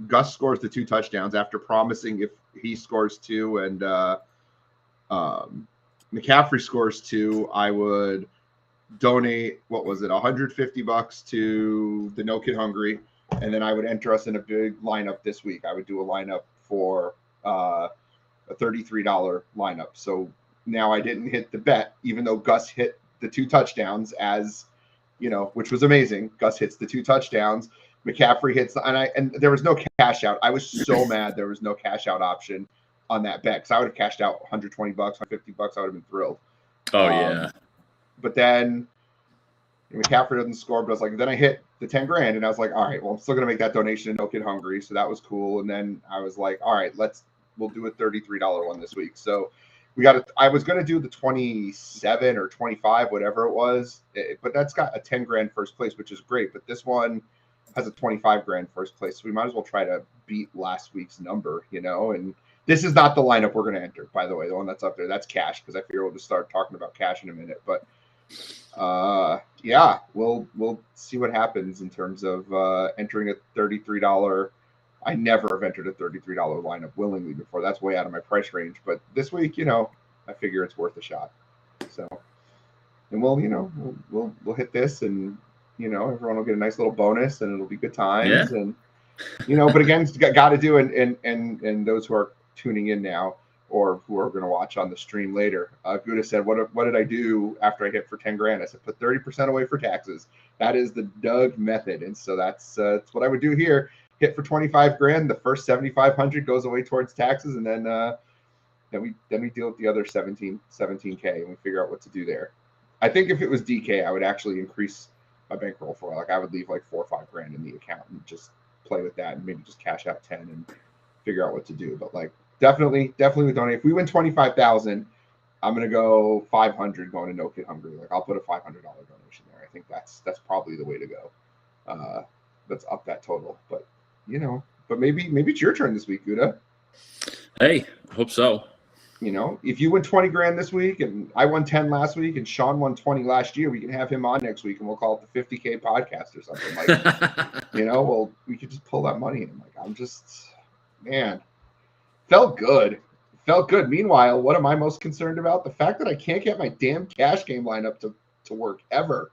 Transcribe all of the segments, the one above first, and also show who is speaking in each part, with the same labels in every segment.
Speaker 1: Gus scores the 2 touchdowns after promising if he scores 2 and McCaffrey scores 2, I would donate, what was it, $150 to the No Kid Hungry, and then I would enter us in a big lineup this week. I would do a lineup for a $33 lineup. So now I didn't hit the bet, even though Gus hit the 2 touchdowns, as you know, which was amazing. Gus hits the 2 touchdowns. McCaffrey hits, and there was no cash out. I was so mad there was no cash out option on that bet, because I would have cashed out $120, $150. I would have been thrilled.
Speaker 2: Oh, yeah.
Speaker 1: But then McCaffrey doesn't score, but I was like, then I hit the 10 grand, and I was like, all right, well, I'm still going to make that donation to No Kid Hungry. So that was cool. And then I was like, all right, we'll do a $33 one this week. So I was going to do the 27 or 25, whatever it was, but that's got a 10 grand first place, which is great. But this one has a 25 grand first place. So we might as well try to beat last week's number, you know, and this is not the lineup we're going to enter, by the way. The one that's up there, that's cash, because I figure we'll just start talking about cash in a minute. But yeah, we'll see what happens in terms of entering a $33. I never have entered a $33 lineup willingly before. That's way out of my price range. But this week, you know, I figure it's worth a shot. So, and we'll hit this, and you know, everyone will get a nice little bonus, and it'll be good times.
Speaker 2: Yeah.
Speaker 1: And you know, but again, got to do, and those who are tuning in now or who are going to watch on the stream later, Gutta said, what did I do after I hit for 10 grand? I said, put 30% away for taxes. That is the Doug method. And so that's what I would do here. Hit for 25 grand. The first 7,500 goes away towards taxes. And then we deal with the other 17K, and we figure out what to do there. I think if it was DK, I would actually increase my bankroll for, like, I would leave like 4 or 5 grand in the account and just play with that, and maybe just cash out 10 and figure out what to do. But like, definitely we donate. If we win 25,000, I'm gonna go 500 going to No Kid Hungry. Like, I'll put a $500 donation there. I think that's probably the way to go. Let's up that total. But you know, maybe it's your turn this week, Gutta.
Speaker 2: Hey, hope so.
Speaker 1: You know, if you win 20 grand this week, and I won 10 last week, and Sean won 20 last year, we can have him on next week, and we'll call it the 50K podcast or something like that. You know, well, we could just pull that money in. Like, man, felt good. Meanwhile, what am I most concerned about? The fact that I can't get my damn cash game lineup to work ever.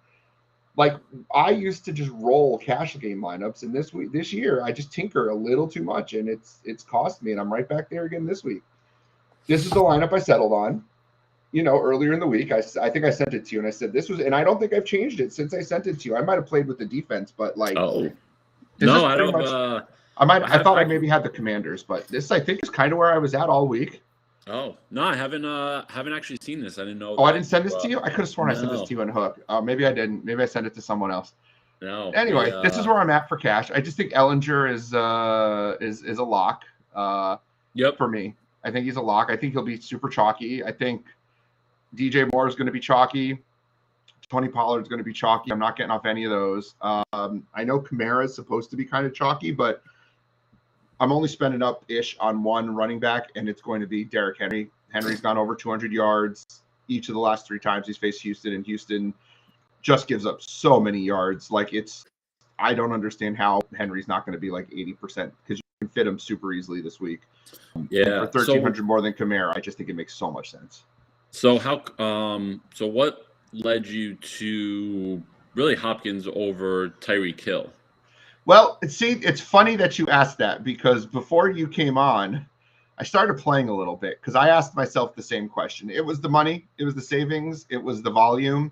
Speaker 1: Like, I used to just roll cash game lineups, and this year, I just tinker a little too much, and it's cost me, and I'm right back there again this week. This is the lineup I settled on, you know, earlier in the week. I think I sent it to you, and I said this was, and I don't think I've changed it since I sent it to you. I might have played with the defense, but like,
Speaker 2: no, I don't.
Speaker 1: I thought I maybe had the Commanders, but this, I think, is kind of where I was at all week.
Speaker 2: Oh no, I haven't actually seen this. I didn't know.
Speaker 1: Oh, I didn't send this to you. I could have sworn I sent this to you on Hook. Maybe I didn't. Maybe I sent it to someone else.
Speaker 2: No.
Speaker 1: Anyway, this is where I'm at for cash. I just think Ellinger is a lock.
Speaker 2: Yep.
Speaker 1: For me. I think he's a lock. I think he'll be super chalky. I think DJ Moore is going to be chalky. Tony Pollard is going to be chalky. I'm not getting off any of those. I know Kamara is supposed to be kind of chalky, but I'm only spending up-ish on one running back, and it's going to be Derrick Henry. Henry's gone over 200 yards each of the last 3 times he's faced Houston, and Houston just gives up so many yards. Like, I don't understand how Henry's not going to be like 80%, because you can fit him super easily this week.
Speaker 2: Yeah,
Speaker 1: for 1,300 more than Kamara, I just think it makes so much sense.
Speaker 2: So so what led you to really Hopkins over Tyreek Hill?
Speaker 1: Well, it's funny that you asked that, because before you came on, I started playing a little bit, because I asked myself the same question. It was the money, it was the savings, it was the volume.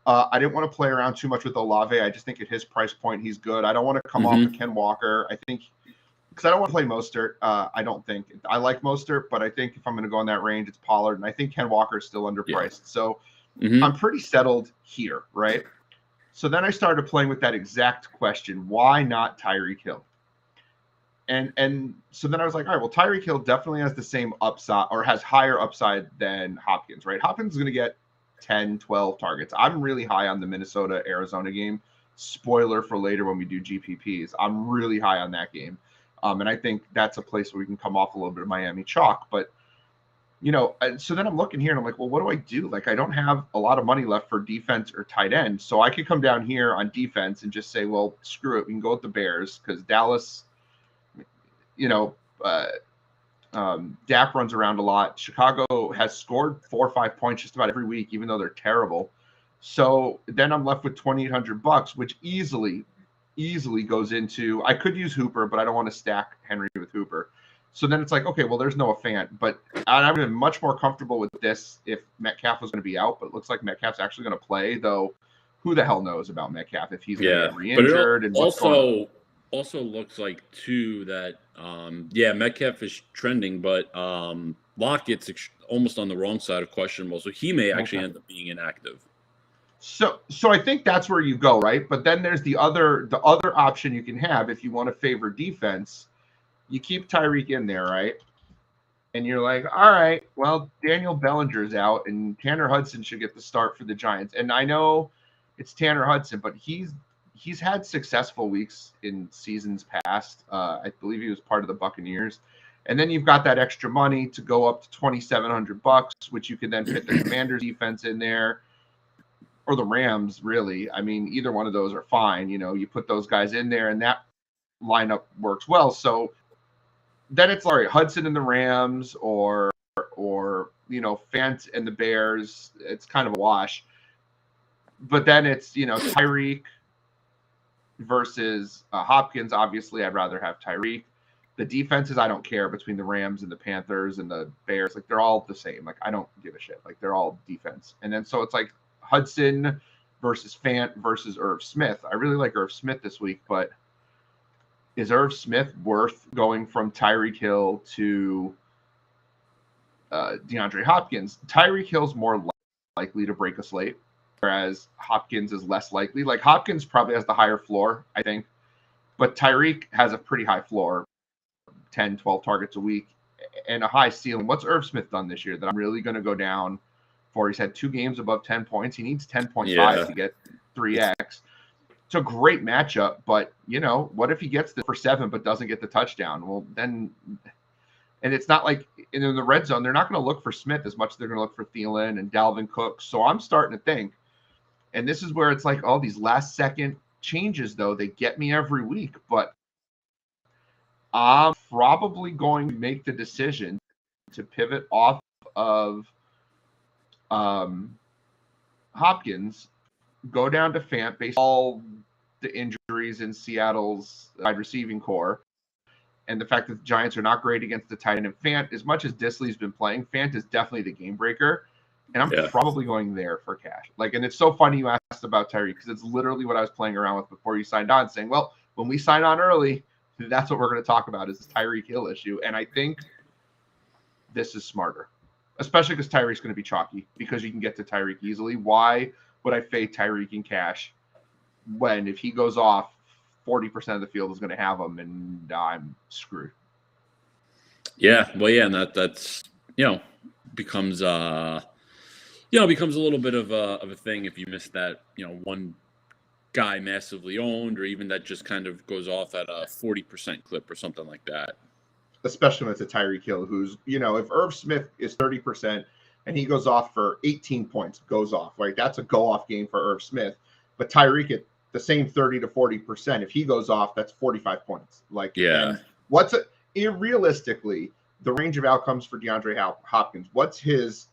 Speaker 1: I didn't want to play around too much with Olave. I just think at his price point, he's good. I don't want to come off of Ken Walker. I think, because I don't want to play Mostert. I don't think I like Mostert, but I think if I'm going to go in that range, it's Pollard, and I think Ken Walker is still underpriced. Yeah. So I'm pretty settled here, right? So then I started playing with that exact question: why not Tyreek Hill? And so then I was like, all right, well, Tyreek Hill definitely has the same upside, or has higher upside than Hopkins, right? Hopkins is going to get 10, 12 targets. I'm really high on the Minnesota-Arizona game. Spoiler for later when we do GPPs. I'm really high on that game. And I think that's a place where we can come off a little bit of Miami chalk. But, you know, and so then I'm looking here and I'm like, well, what do I do? Like, I don't have a lot of money left for defense or tight end. So I could come down here on defense and just say, well, screw it. We can go with the Bears, because Dallas you know, Dak runs around a lot. Chicago has scored 4 or 5 points just about every week, even though they're terrible. So then I'm left with $2,800, which easily goes into, I could use Hooper, but I don't want to stack Henry with Hooper. So then it's like, okay, well, there's Noah Fant, but I've been much more comfortable with this if Metcalf was going to be out, but it looks like Metcalf's actually going to play, though. Who the hell knows about Metcalf if he's going to get re-injured and what's going on.
Speaker 2: Also looks like too that Metcalf is trending, but Lockett's almost on the wrong side of questionable, so he may actually end up being inactive.
Speaker 1: So I think that's where you go, right? But then there's the other option you can have if you want to favor defense. You keep Tyreek in there, right? And you're like, all right, well, Daniel Bellinger's out, and Tanner Hudson should get the start for the Giants. And I know it's Tanner Hudson, but he's had successful weeks in seasons past. I believe he was part of the Buccaneers. And then you've got that extra money to go up to $2,700, which you can then fit the Commanders defense in there. Or the Rams, really. I mean, either one of those are fine. You know, you put those guys in there, and that lineup works well. So then it's all right, Hudson and the Rams, or Fant and the Bears. It's kind of a wash. But then it's, Tyreek versus Hopkins. Obviously, I'd rather have Tyreek. The defenses, I don't care between the Rams and the Panthers and the Bears. Like, they're all the same. Like, I don't give a shit. Like, they're all defense. And then so it's like Hudson versus Fant versus Irv Smith. I really like Irv Smith this week, but is Irv Smith worth going from Tyreek Hill to DeAndre Hopkins? Tyreek Hill's more likely to break a slate, whereas Hopkins is less likely. Like, Hopkins probably has the higher floor, I think, but Tyreek has a pretty high floor, 10, 12 targets a week, and a high ceiling. What's Irv Smith done this year that I'm really going to go down for? He's had 2 games above 10 points. He needs 10.5 to get 3x. It's a great matchup, but, what if he gets for 7 but doesn't get the touchdown? Well, then, and it's not like in the red zone, they're not going to look for Smith as much as they're going to look for Thielen and Dalvin Cook. So I'm starting to think, and this is where it's like, oh, these last second changes, though, they get me every week, but I'm probably going to make the decision to pivot off of Hopkins, go down to Fant based on all the injuries in Seattle's wide receiving core and the fact that the Giants are not great against the tight end. And Fant, as much as Disley's been playing, Fant is definitely the game breaker. And I'm probably going there for cash. And it's so funny you asked about Tyreek, because it's literally what I was playing around with before you signed on, saying, well, when we sign on early, that's what we're going to talk about, is this Tyreek Hill issue. And I think this is smarter, especially because Tyreek's going to be chalky, because you can get to Tyreek easily. Why would I fade Tyreek in cash when, if he goes off, 40% of the field is going to have him, and I'm screwed?
Speaker 2: Yeah, well, yeah, and that's becomes becomes a little bit of a thing if you miss that one guy massively owned, or even that just kind of goes off at a 40% clip or something like that.
Speaker 1: Especially when it's a Tyreek Hill, who's, if Irv Smith is 30% and he goes off for 18 points, goes off, right? That's a go-off game for Irv Smith. But Tyreek at the same 30 to 40%, if he goes off, that's 45 points. Realistically, the range of outcomes for DeAndre Hopkins, what's his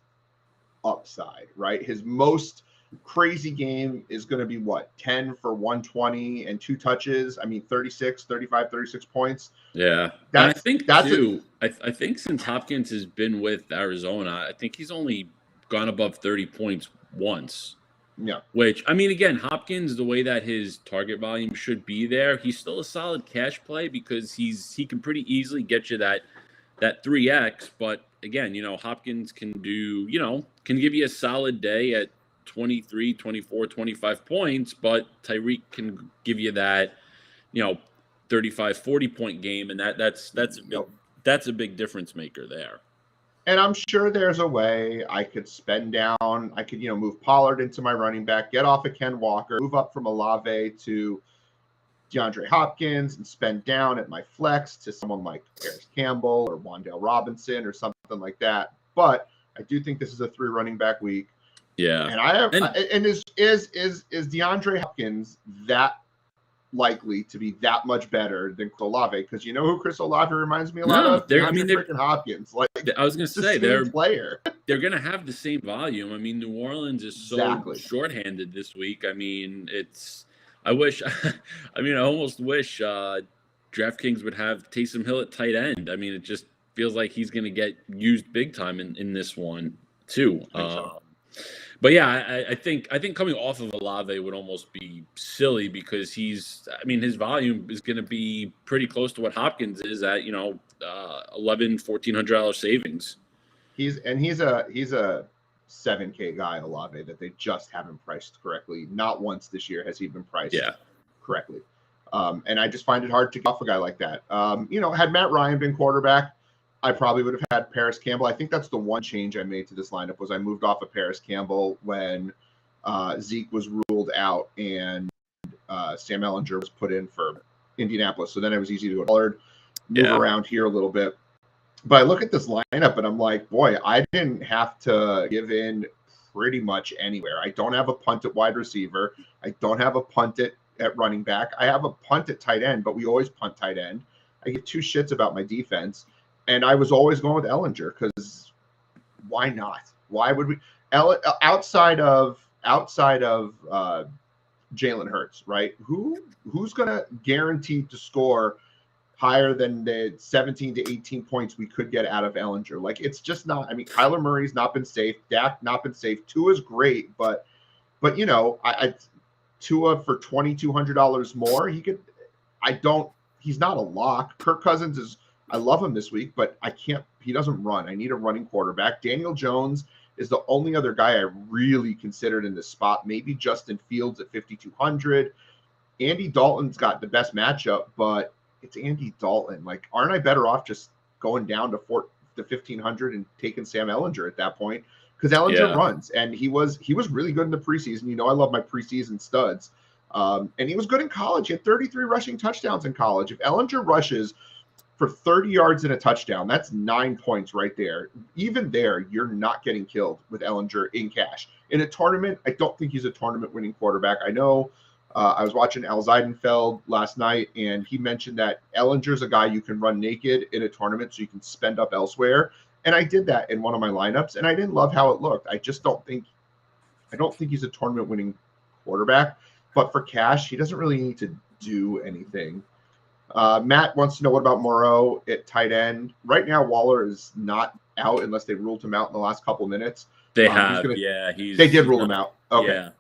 Speaker 1: upside, right? His most crazy game is going to be 10 for 120 and 2 touches. I mean, 36 points.
Speaker 2: Yeah. I think since Hopkins has been with Arizona, I think he's only gone above 30 points once.
Speaker 1: Yeah.
Speaker 2: Which, I mean, again, Hopkins, the way that his target volume should be there, he's still a solid cash play, because he can pretty easily get you that 3x. But again, Hopkins can can give you a solid day at 23, 24, 25 points, but Tyreek can give you that, 35, 40 point game. And that's a big difference maker there.
Speaker 1: And I'm sure there's a way I could spend down. I could, move Pollard into my running back, get off of Ken Walker, move up from Olave to DeAndre Hopkins, and spend down at my flex to someone like Paris Campbell or Wan'Dale Robinson or something like that. But I do think this is a 3 running back week.
Speaker 2: Yeah.
Speaker 1: And is DeAndre Hopkins that likely to be that much better than Olave, because you know who Chris Olave reminds me a lot
Speaker 2: No,
Speaker 1: of? DeAndre freaking Hopkins. Like,
Speaker 2: I was going to say,
Speaker 1: they're player.
Speaker 2: They're going to have the same volume. I mean, New Orleans is so shorthanded this week. I mean, I wish, I almost wish DraftKings would have Taysom Hill at tight end. I mean, it just feels like he's going to get used big time in this one too. But yeah, I think coming off of Olave would almost be silly, because his volume is going to be pretty close to what Hopkins is at, $1,100-$1,400 savings.
Speaker 1: He's a 7K guy, Olave, that they just haven't priced correctly. Not once this year has he been priced correctly. And I just find it hard to get off a guy like that. Had Matt Ryan been quarterback, I probably would have had Paris Campbell. I think that's the one change I made to this lineup, was I moved off of Paris Campbell when Zeke was ruled out and Sam Ehlinger was put in for Indianapolis. So then it was easy to go Pollard, move around here a little bit. But I look at this lineup and I'm like, boy, I didn't have to give in pretty much anywhere. I don't have a punt at wide receiver. I don't have a punt at running back. I have a punt at tight end, but we always punt tight end. I give two shits about my defense. And I was always going with Ehlinger, because why not? Why would we? Outside of Jalen Hurts, right? Who's going to guarantee to score higher than the 17 to 18 points we could get out of Ehlinger? Like, it's just not. I mean, Kyler Murray's not been safe. Dak not been safe. Tua's great, but Tua for $2,200 more, he's not a lock. Kirk Cousins is. I love him this week, but he doesn't run. I need a running quarterback. Daniel Jones is the only other guy I really considered in this spot. Maybe Justin Fields at 5,200. Andy Dalton's got the best matchup, but it's Andy Dalton. Like, aren't I better off just going down to 1,500 and taking Sam Ehlinger at that point? Because Ehlinger runs, and he was really good in the preseason. I love my preseason studs. And he was good in college. He had 33 rushing touchdowns in college. If Ehlinger rushes for 30 yards and a touchdown, that's 9 points right there. Even there, you're not getting killed with Ehlinger in cash. In a tournament, I don't think he's a tournament-winning quarterback. I know I was watching Al Zeidenfeld last night, and he mentioned that Ehlinger's a guy you can run naked in a tournament so you can spend up elsewhere. And I did that in one of my lineups, and I didn't love how it looked. I don't think he's a tournament-winning quarterback. But for cash, he doesn't really need to do anything. Matt wants to know, what about Moreau at tight end? Right now, Waller is not out unless they ruled him out in the last couple minutes.
Speaker 2: They did
Speaker 1: rule him out. Okay.
Speaker 2: Yeah.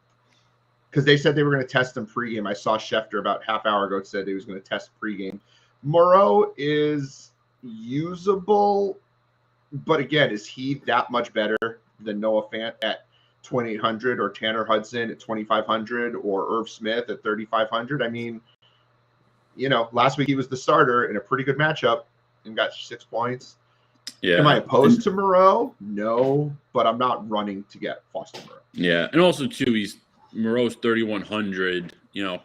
Speaker 1: Because they said they were going to test him pregame. I saw Schefter about half hour ago said he was going to test pregame. Moreau is usable, but again, is he that much better than Noah Fant at 2,800 or Tanner Hudson at 2,500 or Irv Smith at 3,500? I mean, last week he was the starter in a pretty good matchup and got 6 points. Yeah. Am I opposed to Moreau? No, but I'm not running to get Foster Moreau.
Speaker 2: Yeah, and also too, Moreau's 3,100,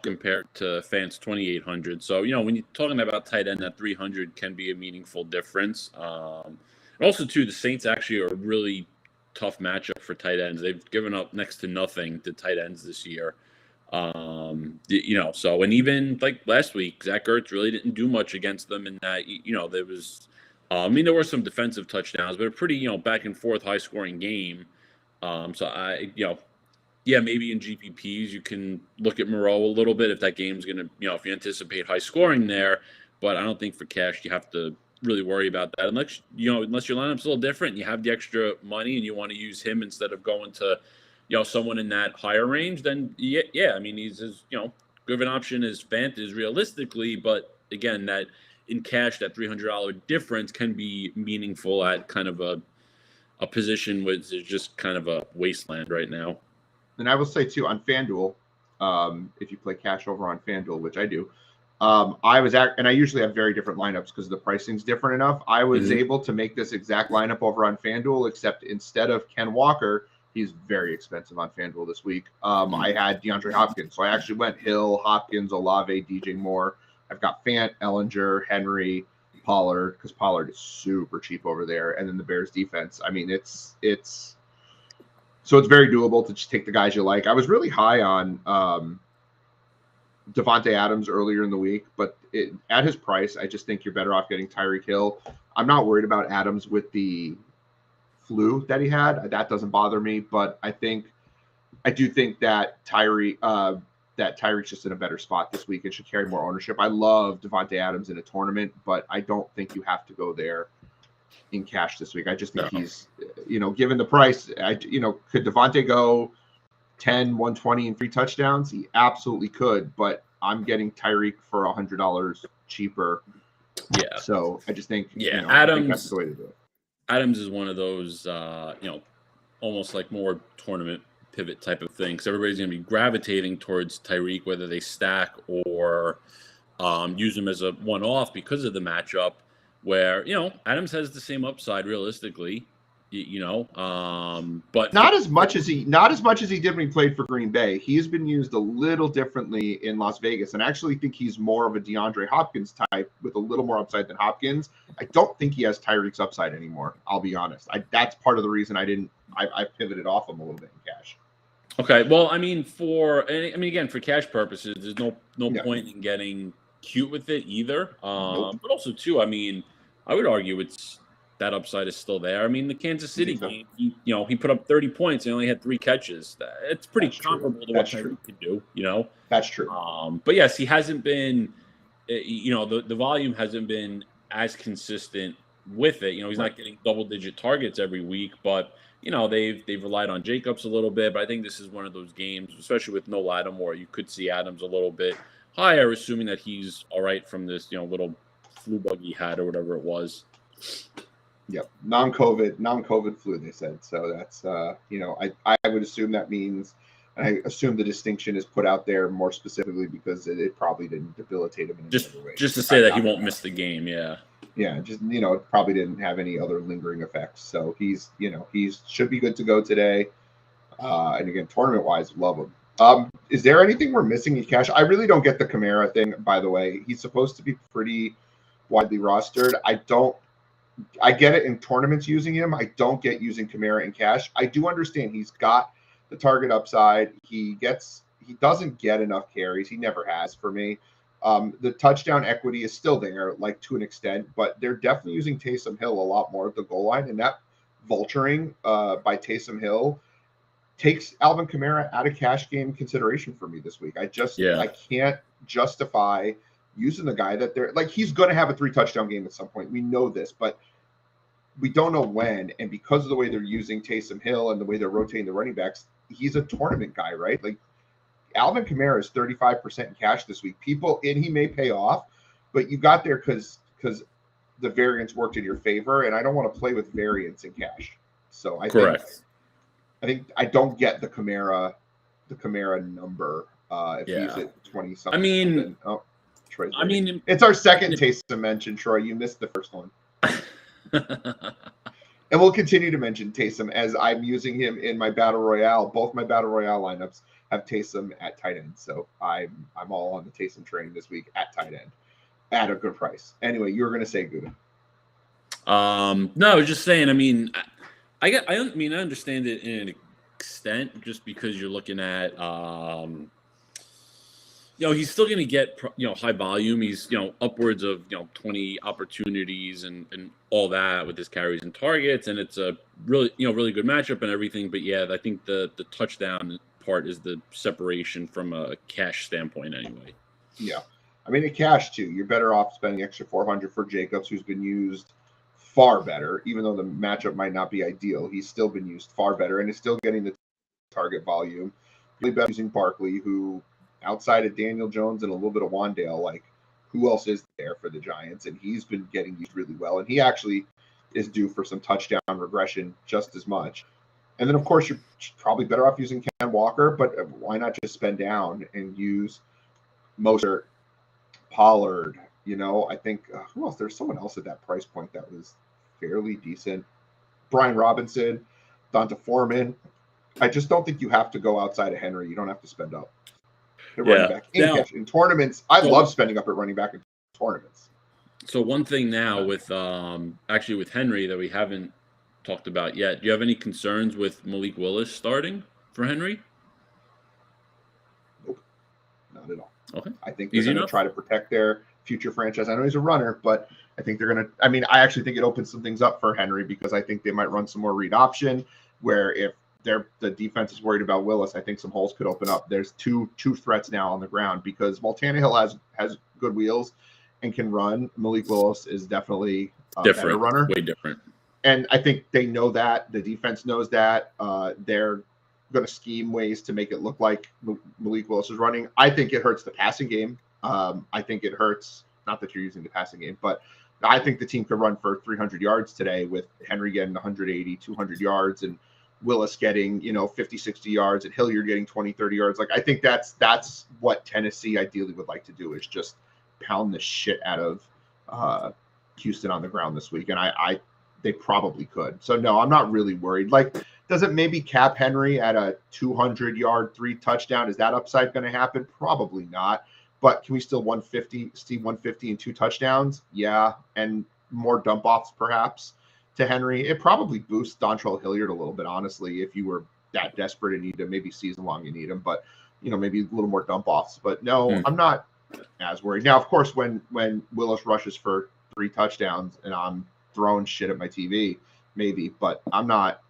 Speaker 2: compared to Fant's 2,800. So, when you're talking about tight end, that 300 can be a meaningful difference. And also too, the Saints actually are a really tough matchup for tight ends. They've given up next to nothing to tight ends this year. So, and even like last week, Zach Ertz really didn't do much against them in that, there was, there were some defensive touchdowns, but a pretty, back and forth, high scoring game. Maybe in GPPs, you can look at Moreau a little bit if that game's going to, if you anticipate high scoring there, but I don't think for cash, you have to really worry about that unless your lineup's a little different and you have the extra money and you want to use him instead of going to, someone in that higher range, then he's as, good of an option as Fant is realistically, but again, that in cash, that $300 difference can be meaningful at kind of a position which is just kind of a wasteland right now.
Speaker 1: And I will say too, on FanDuel, if you play cash over on FanDuel, which I do, and I usually have very different lineups because the pricing's different enough. I was able to make this exact lineup over on FanDuel, except instead of Ken Walker, he's very expensive on FanDuel this week. I had DeAndre Hopkins. So I actually went Hill, Hopkins, Olave, DJ Moore. I've got Fant, Ehlinger, Henry, Pollard, because Pollard is super cheap over there. And then the Bears defense. I mean, it's very doable to just take the guys you like. I was really high on Devontae Adams earlier in the week, but at his price, I just think you're better off getting Tyreek Hill. I'm not worried about Adams with the flu that he had. That doesn't bother me, but I do think that Tyreek's just in a better spot this week and should carry more ownership. I love Devontae Adams in a tournament, but I don't think you have to go there in cash this week. I just think he's, given the price, could Devontae go 10, 120 and 3 touchdowns? He absolutely could, but I'm getting Tyreek for $100 cheaper.
Speaker 2: Yeah.
Speaker 1: So I just think,
Speaker 2: Adams,
Speaker 1: I think that's the way to do it.
Speaker 2: Adams is one of those, almost like more tournament pivot type of thing. So everybody's going to be gravitating towards Tyreek, whether they stack or use him as a one-off because of the matchup. Where Adams has the same upside realistically, but
Speaker 1: not as much as he did when he played for Green Bay. He has been used a little differently in Las Vegas, and I actually think he's more of a DeAndre Hopkins type with a little more upside than Hopkins. I don't think he has Tyreek's upside anymore. I'll be honest. That's part of the reason I pivoted off him a little bit in cash.
Speaker 2: Okay, well, again, for cash purposes, there's no point in getting cute with it either.
Speaker 1: Nope.
Speaker 2: But also too, I would argue that upside is still there. The Kansas City game, he put up 30 points and only had 3 catches. It's pretty comparable to what Tyreek could do.
Speaker 1: That's true.
Speaker 2: But yes, he hasn't been. The volume hasn't been as consistent with it. He's not getting double-digit targets every week, but they've relied on Jacobs a little bit. But I think this is one of those games, especially with no Lattimore, you could see Adams a little bit higher, assuming that he's all right from this little flu bug he had or whatever it was.
Speaker 1: Yep, non-COVID flu, they said. So that's I would assume that means, and I assume the distinction is put out there more specifically because it probably didn't debilitate him in any other way. Just
Speaker 2: to say that he won't miss the game, yeah.
Speaker 1: Yeah, just it probably didn't have any other lingering effects. So he's should be good to go today. And again, tournament wise, love him. Is there anything we're missing in cash? I really don't get the Kamara thing, by the way. He's supposed to be pretty widely rostered. I get it in tournaments using him. I don't get using Kamara in cash. I do understand he's got the target upside. He doesn't get enough carries. He never has for me. The touchdown equity is still there, like to an extent, but they're definitely using Taysom Hill a lot more at the goal line, and that vulturing by Taysom Hill takes Alvin Kamara out of cash game consideration for me this week. I can't justify using the guy that they're like. He's going to have a 3 touchdown game at some point. We know this, but we don't know when. And because of the way they're using Taysom Hill and the way they're rotating the running backs, he's a tournament guy, right? Like Alvin Kamara is 35% in cash this week. And he may pay off, but you got there because the variance worked in your favor, and I don't want to play with variance in cash. So I think I don't get the Kamara number if he's at 20 something. It's our second Taysom mention, Troy. You missed the first one. And we'll continue to mention Taysom as I'm using him in my Battle Royale. Both my Battle Royale lineups have Taysom at tight end. So I'm all on the Taysom train this week at tight end at a good price. Anyway, you were going to say Gutta.
Speaker 2: No, I was just saying, I understand it in an extent just because you're looking at he's still going to get high volume. He's upwards of 20 opportunities and all that with his carries and targets, and it's a really really good matchup and everything. But yeah, I think the touchdown part is the separation from a cash standpoint anyway.
Speaker 1: Yeah, in cash too, you're better off spending extra $400 for Jacobs, who's been used far better, even though the matchup might not be ideal. He's still been used far better and is still getting the target volume. Really better using Barkley, who outside of Daniel Jones and a little bit of Wandale, like who else is there for the Giants? And he's been getting used really well. And he actually is due for some touchdown regression just as much. And then, of course, you're probably better off using Ken Walker, but why not just spend down and use Mostert, Pollard? I think who else? There's someone else at that price point that was fairly decent. Brian Robinson, Donta Foreman. I just don't think you have to go outside of Henry. You don't have to spend up. Running back in tournaments. I love spending up at running back in tournaments.
Speaker 2: So one thing now with actually with Henry that we haven't talked about yet. Do you have any concerns with Malik Willis starting for Henry?
Speaker 1: Nope, not at all.
Speaker 2: Okay.
Speaker 1: I think they're
Speaker 2: Easy
Speaker 1: going to
Speaker 2: enough.
Speaker 1: try to protect their future franchise. I know he's a runner, but I think they're going to. I mean, I actually think it opens some things up for Henry because I think they might run some more read option. Where if the defense is worried about Willis, I think some holes could open up. There's two threats now on the ground because while Tannehill has good wheels and can run, Malik Willis is definitely a better runner.
Speaker 2: Way different.
Speaker 1: And I think they know that. The defense knows that. They're going to scheme ways to make it look like Malik Willis is running. I think it hurts the passing game. I think it hurts, not that you're using the passing game, but I think the team could run for 300 yards today with Henry getting 180, 200 yards and Willis getting, 50, 60 yards and Hilliard getting 20, 30 yards. Like, I think that's what Tennessee ideally would like to do is just pound the shit out of Houston on the ground this week. And they probably could. So no, I'm not really worried. Like, does it maybe cap Henry at a 200-yard 3 touchdown? Is that upside going to happen? Probably not. But can we still 150 and 2 touchdowns? Yeah. And more dump offs perhaps to Henry. It probably boosts Dontrell Hilliard a little bit, honestly, if you were that desperate and need him, maybe season long you need him, but maybe a little more dump offs. But no, I'm not as worried. Now, of course, when Willis rushes for 3 touchdowns and I'm throwing shit at my TV, maybe, but I'm not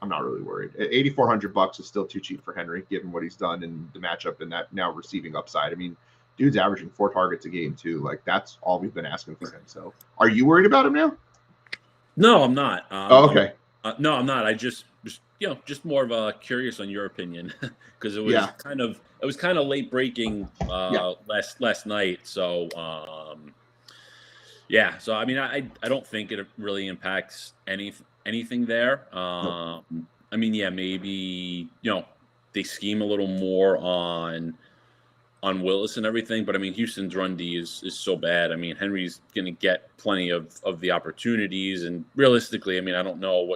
Speaker 1: really worried. $8,400 is still too cheap for Henry, given what he's done in the matchup and that now receiving upside. I mean, dude's averaging 4 targets a game too. Like, that's all we've been asking for him. So, are you worried about him now?
Speaker 2: No, I'm not.
Speaker 1: Okay.
Speaker 2: No, I'm not. I just more of a curious on your opinion because it was kind of late breaking last night. So so I mean, I don't think it really impacts anything there.
Speaker 1: Nope.
Speaker 2: I mean, maybe they scheme a little more on Willis and everything, but I mean, Houston's run D is so bad. I mean, Henry's going to get plenty of the opportunities, and realistically, I mean, I don't know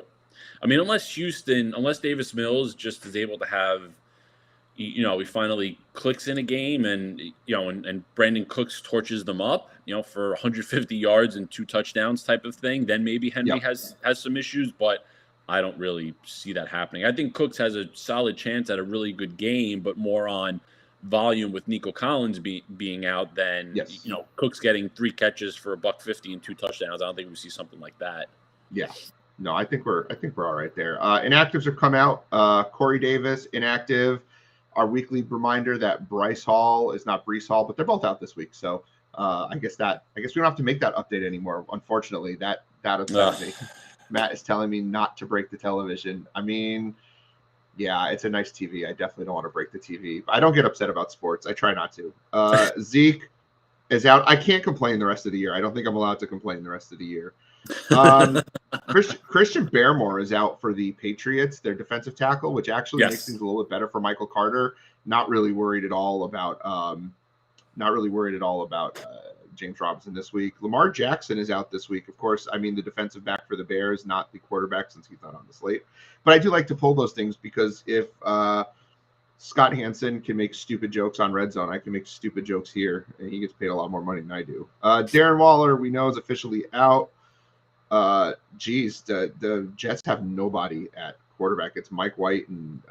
Speaker 2: unless Davis Mills just is able to have, he finally clicks in a game and Brandon Cooks torches them up, for 150 yards and 2 touchdowns type of thing, then maybe Henry has some issues, but I don't really see that happening. I think Cooks has a solid chance at a really good game, but more on volume with Nico Collins being out than Cooks getting 3 catches for $150 and 2 touchdowns. I don't think we see something like that.
Speaker 1: Yeah. No, I think we're all right there. Inactives have come out. Corey Davis inactive. Our weekly reminder that Bryce Hall is not Breece Hall, but they're both out this week. So I guess we don't have to make that update anymore. Unfortunately, that upsets me. Matt is telling me not to break the television. I mean, yeah, it's a nice TV. I definitely don't want to break the TV. I don't get upset about sports. I try not to. Zeke is out. I can't complain the rest of the year. I don't think I'm allowed to complain the rest of the year. Christian Barmore is out for the Patriots, their defensive tackle, which actually makes things a little bit better for Michael Carter. Not really worried at all about James Robinson this week. Lamar Jackson is out this week. Of course, I mean, the defensive back for the Bears, not the quarterback since he's not on the slate. But I do like to pull those things because if Scott Hansen can make stupid jokes on Red Zone, I can make stupid jokes here, and he gets paid a lot more money than I do. Darren Waller, we know, is officially out. The Jets have nobody at quarterback. It's Mike White and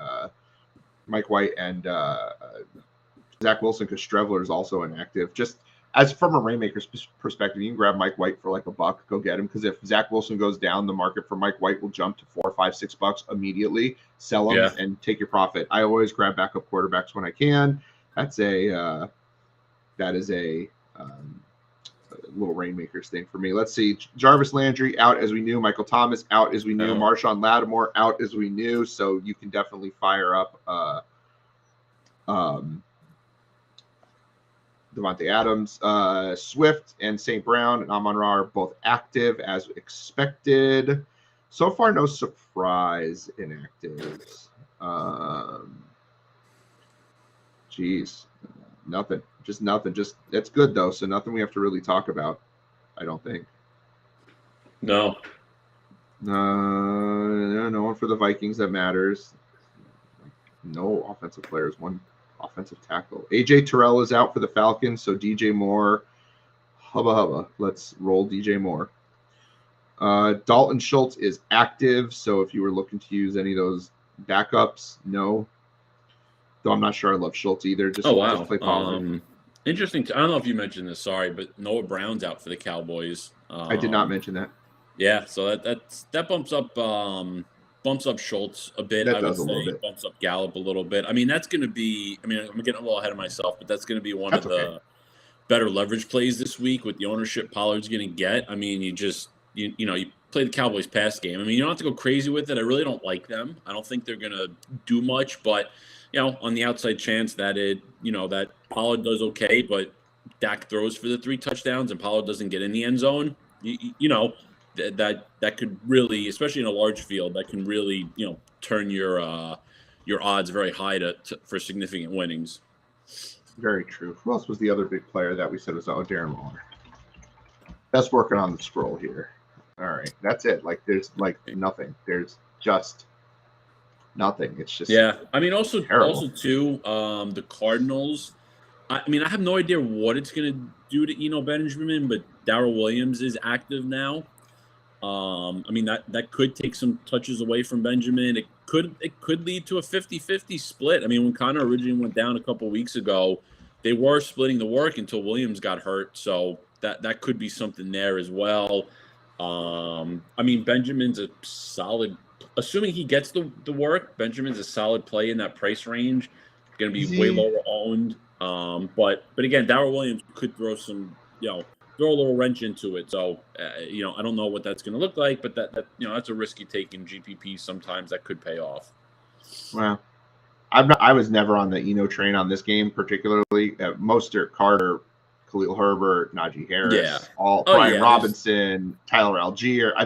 Speaker 1: Zach Wilson, because Strevler is also inactive. Just as from a Rainmaker's perspective, you can grab Mike White for like $1, go get him, because if Zach Wilson goes down, the market for Mike White will jump to $4, $5, $6 immediately. Sell him and take your profit. I always grab backup quarterbacks when I can. That is a little Rainmakers thing for me. Let's see. Jarvis Landry out as we knew. Michael Thomas out as we knew. Marshawn Lattimore out as we knew. So you can definitely fire up Devontae Adams. Swift and St. Brown and Amon-Ra are both active as expected. So far, no surprise inactives. Nothing. Just nothing. Just it's good though, so nothing we have to really talk about. I don't think.
Speaker 2: No.
Speaker 1: No one for the Vikings that matters. No offensive players. One offensive tackle. AJ Terrell is out for the Falcons, so DJ Moore. Hubba. Let's roll DJ Moore. Dalton Schultz is active, so if you were looking to use any of those backups, no. Though I'm not sure I love Schultz either. Just play Pollard.
Speaker 2: Interesting. I don't know if you mentioned this. Sorry, but Noah Brown's out for the Cowboys.
Speaker 1: I did not mention that.
Speaker 2: Yeah, so that bumps up Schultz a bit.
Speaker 1: That
Speaker 2: I would
Speaker 1: does a
Speaker 2: say
Speaker 1: little bit.
Speaker 2: Bumps up Gallup a little bit. I mean, that's going to be. I mean, I'm getting a little ahead of myself, but that's going to be one of the better leverage plays this week with the ownership Pollard's going to get. I mean, you play the Cowboys pass game. I mean, you don't have to go crazy with it. I really don't like them. I don't think they're going to do much, but on the outside chance that that Pollard does okay, but Dak throws for the 3 touchdowns and Pollard doesn't get in the end zone, that could really, especially in a large field, that can really, turn your odds very high for significant winnings.
Speaker 1: Very true. Who else was the other big player that we said was Darren Waller? That's working on the scroll here. All right, that's it. Like there's nothing. There's just nothing. It's just
Speaker 2: I mean, also too, the Cardinals. I mean, I have no idea what it's going to do to Benjamin, but Darrell Williams is active now. I mean, that could take some touches away from Benjamin. It could lead to a 50-50 split. I mean, when Connor originally went down a couple weeks ago, they were splitting the work until Williams got hurt. So that could be something there as well. I mean, Benjamin's a solid, assuming he gets the work, Benjamin's a solid play in that price range. Going to be way lower owned. But again, Darrell Williams could throw some, throw a little wrench into it. So, I don't know what that's going to look like, but that's a risky take in GPP. Sometimes that could pay off.
Speaker 1: Well, I was never on the Eno train on this game, particularly Mostert, Carter, Khalil Herbert, Najee Harris, Brian Robinson, Tyler Algier. I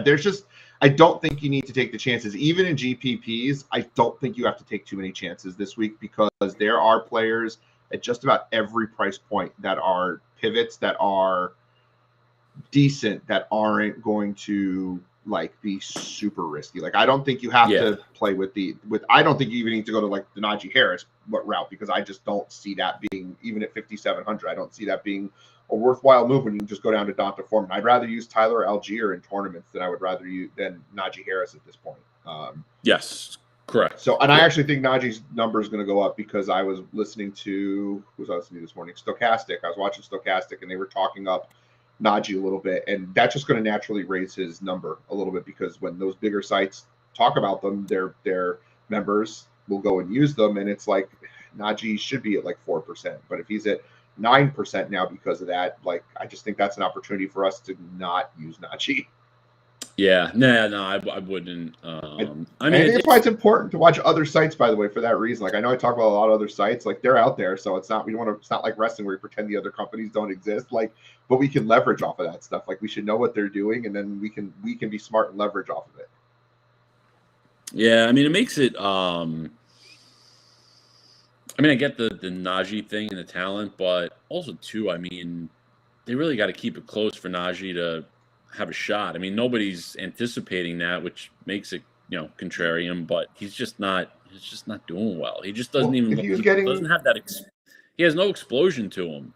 Speaker 1: don't think you need to take the chances. Even in GPPs, I don't think you have to take too many chances this week because there are players at just about every price point that are pivots that are decent that aren't going to be super risky. I don't think you have to play with I don't think you even need to go to the Najee Harris route because I just don't see that being, even at 5,700, I don't see that being a worthwhile move when you can just go down to Donta Foreman. I'd rather use Tyler Algier in tournaments than Najee Harris at this point.
Speaker 2: Yes, correct.
Speaker 1: So, and I actually think Najee's number is going to go up because I was listening to, who was I listening to this morning? Stochastic. I was watching Stochastic and they were talking up Najee a little bit, and that's just going to naturally raise his number a little bit because when those bigger sites talk about them, their members will go and use them, and it's like Najee should be at 4%, but if he's at 9% now because of that, I just think that's an opportunity for us to not use Najee.
Speaker 3: Yeah, no, I wouldn't. I
Speaker 1: think that's why it's important to watch other sites, by the way, for that reason. I know I talk about a lot of other sites, they're out there, so it's not like wrestling where we pretend the other companies don't exist, but we can leverage off of that stuff. We should know what they're doing, and then we can be smart and leverage off of it.
Speaker 3: Yeah, it makes it. I get the Najee thing and the talent, but also too, they really got to keep it close for Najee to have a shot. Nobody's anticipating that, which makes it, contrarian, but he's just not doing well. He just doesn't doesn't have that. He has no explosion to him.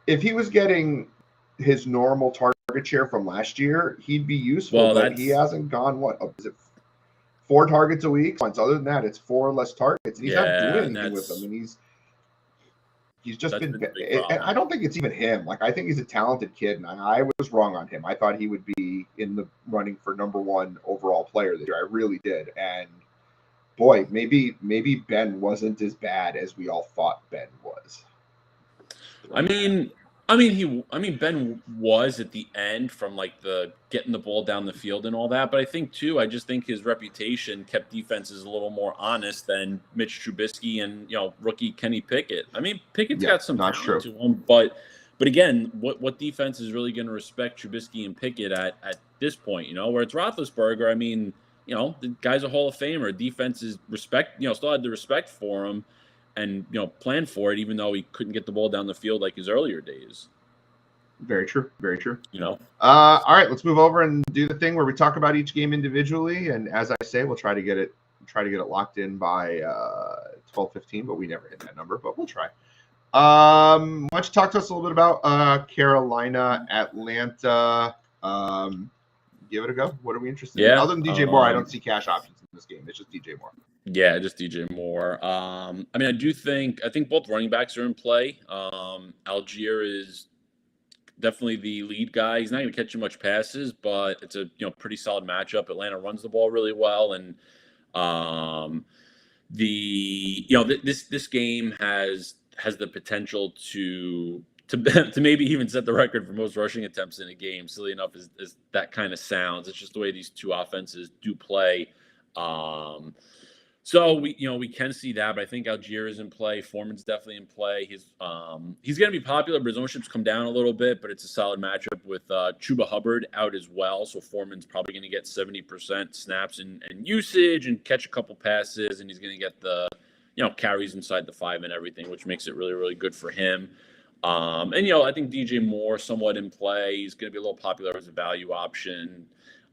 Speaker 1: If he was getting his normal target share from last year, he'd be useful, but he hasn't gone, is it 4 targets a week? Other than that, it's 4 less targets. And he's not doing anything with them. And he's just been, and I don't think it's even him. I think he's a talented kid, and I was wrong on him. I thought he would be in the running for number 1 overall player this year. I really did. And boy, maybe Ben wasn't as bad as we all thought Ben was.
Speaker 3: Ben was at the end from the getting the ball down the field and all that, but I think too, I just think his reputation kept defenses a little more honest than Mitch Trubisky and rookie Kenny Pickett. Pickett's got some talent to him, but again, what defense is really going to respect Trubisky and Pickett at this point? Where it's Roethlisberger. The guy's a Hall of Famer. Defenses still had the respect for him. And plan for it, even though he couldn't get the ball down the field like his earlier days.
Speaker 1: Very true. Very true. All right, let's move over and do the thing where we talk about each game individually. And as I say, we'll try to get it locked in by 12:15, but we never hit that number. But we'll try. Why don't you talk to us a little bit about Carolina, Atlanta? Give it a go. What are we interested in? Other than DJ Moore, I don't see cash options in this game. It's just DJ Moore.
Speaker 2: Yeah, just DJ Moore. I mean, I think both running backs are in play. Algier is definitely the lead guy. He's not going to catch you much passes, but it's a pretty solid matchup. Atlanta runs the ball really well, and this game has the potential to to maybe even set the record for most rushing attempts in a game. Silly enough as that kind of sounds, it's just the way these two offenses do play. So we can see that, but I think Algier is in play. Foreman's definitely in play. He's going to be popular, but his ownership's come down a little bit. But it's a solid matchup with Chuba Hubbard out as well. So Foreman's probably going to get 70% snaps and usage and catch a couple passes, and he's going to get the carries inside the 5 and everything, which makes it really, really good for him. And I think DJ Moore somewhat in play. He's going to be a little popular as a value option.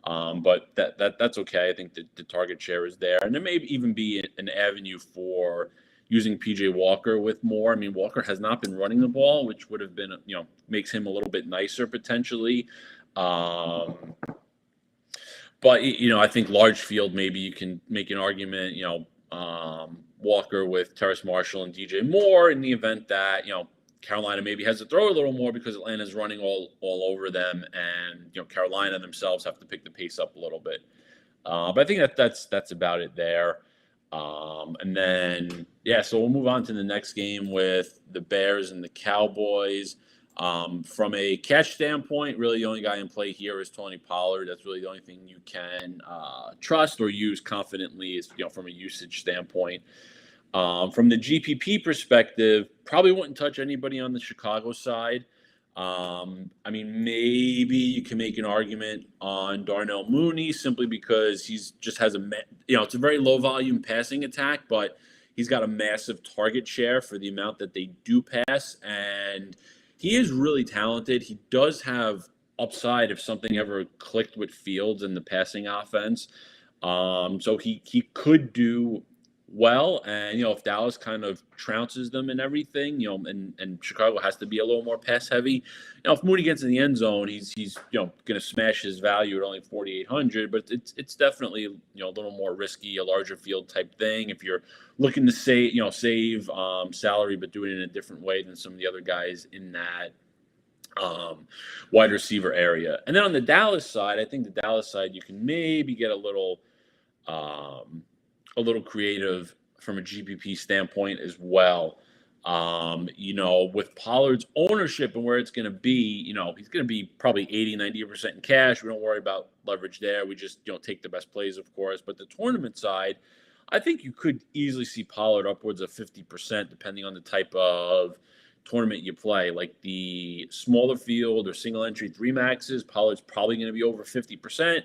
Speaker 2: But that's okay. I think the target share is there, and there may even be an avenue for using PJ Walker with Moore. I mean, Walker has not been running the ball, which would have been makes him a little bit nicer potentially. But I think large field, maybe you can make an argument. Walker with Terrace Marshall and DJ Moore in the event that Carolina maybe has to throw a little more because Atlanta's running all over them, and Carolina themselves have to pick the pace up a little bit. But I think that's about it there. And then so we'll move on to the next game with the Bears and the Cowboys. From a catch standpoint, really the only guy in play here is Tony Pollard. That's really the only thing you can trust or use confidently is from a usage standpoint. From the GPP perspective, probably wouldn't touch anybody on the Chicago side. I mean, maybe you can make an argument on Darnell Mooney simply because he's just has it's a very low volume passing attack, but he's got a massive target share for the amount that they do pass, and he is really talented. He does have upside if something ever clicked with Fields in the passing offense. So he could do well, and if Dallas kind of trounces them and everything, and Chicago has to be a little more pass heavy. If Mooney gets in the end zone, he's going to smash his value at only 4,800, but it's definitely a little more risky, a larger field type thing. If you're looking to save salary, but do it in a different way than some of the other guys in that wide receiver area. And then on the Dallas side, I think the Dallas side you can maybe get a little creative from a GPP standpoint as well. With Pollard's ownership and where it's going to be, he's going to be probably 80-90% in cash. We don't worry about leverage there. We just take the best plays, of course. But the tournament side, I think you could easily see Pollard upwards of 50%, depending on the type of tournament you play. Like the smaller field or single entry 3 maxes, Pollard's probably going to be over 50%.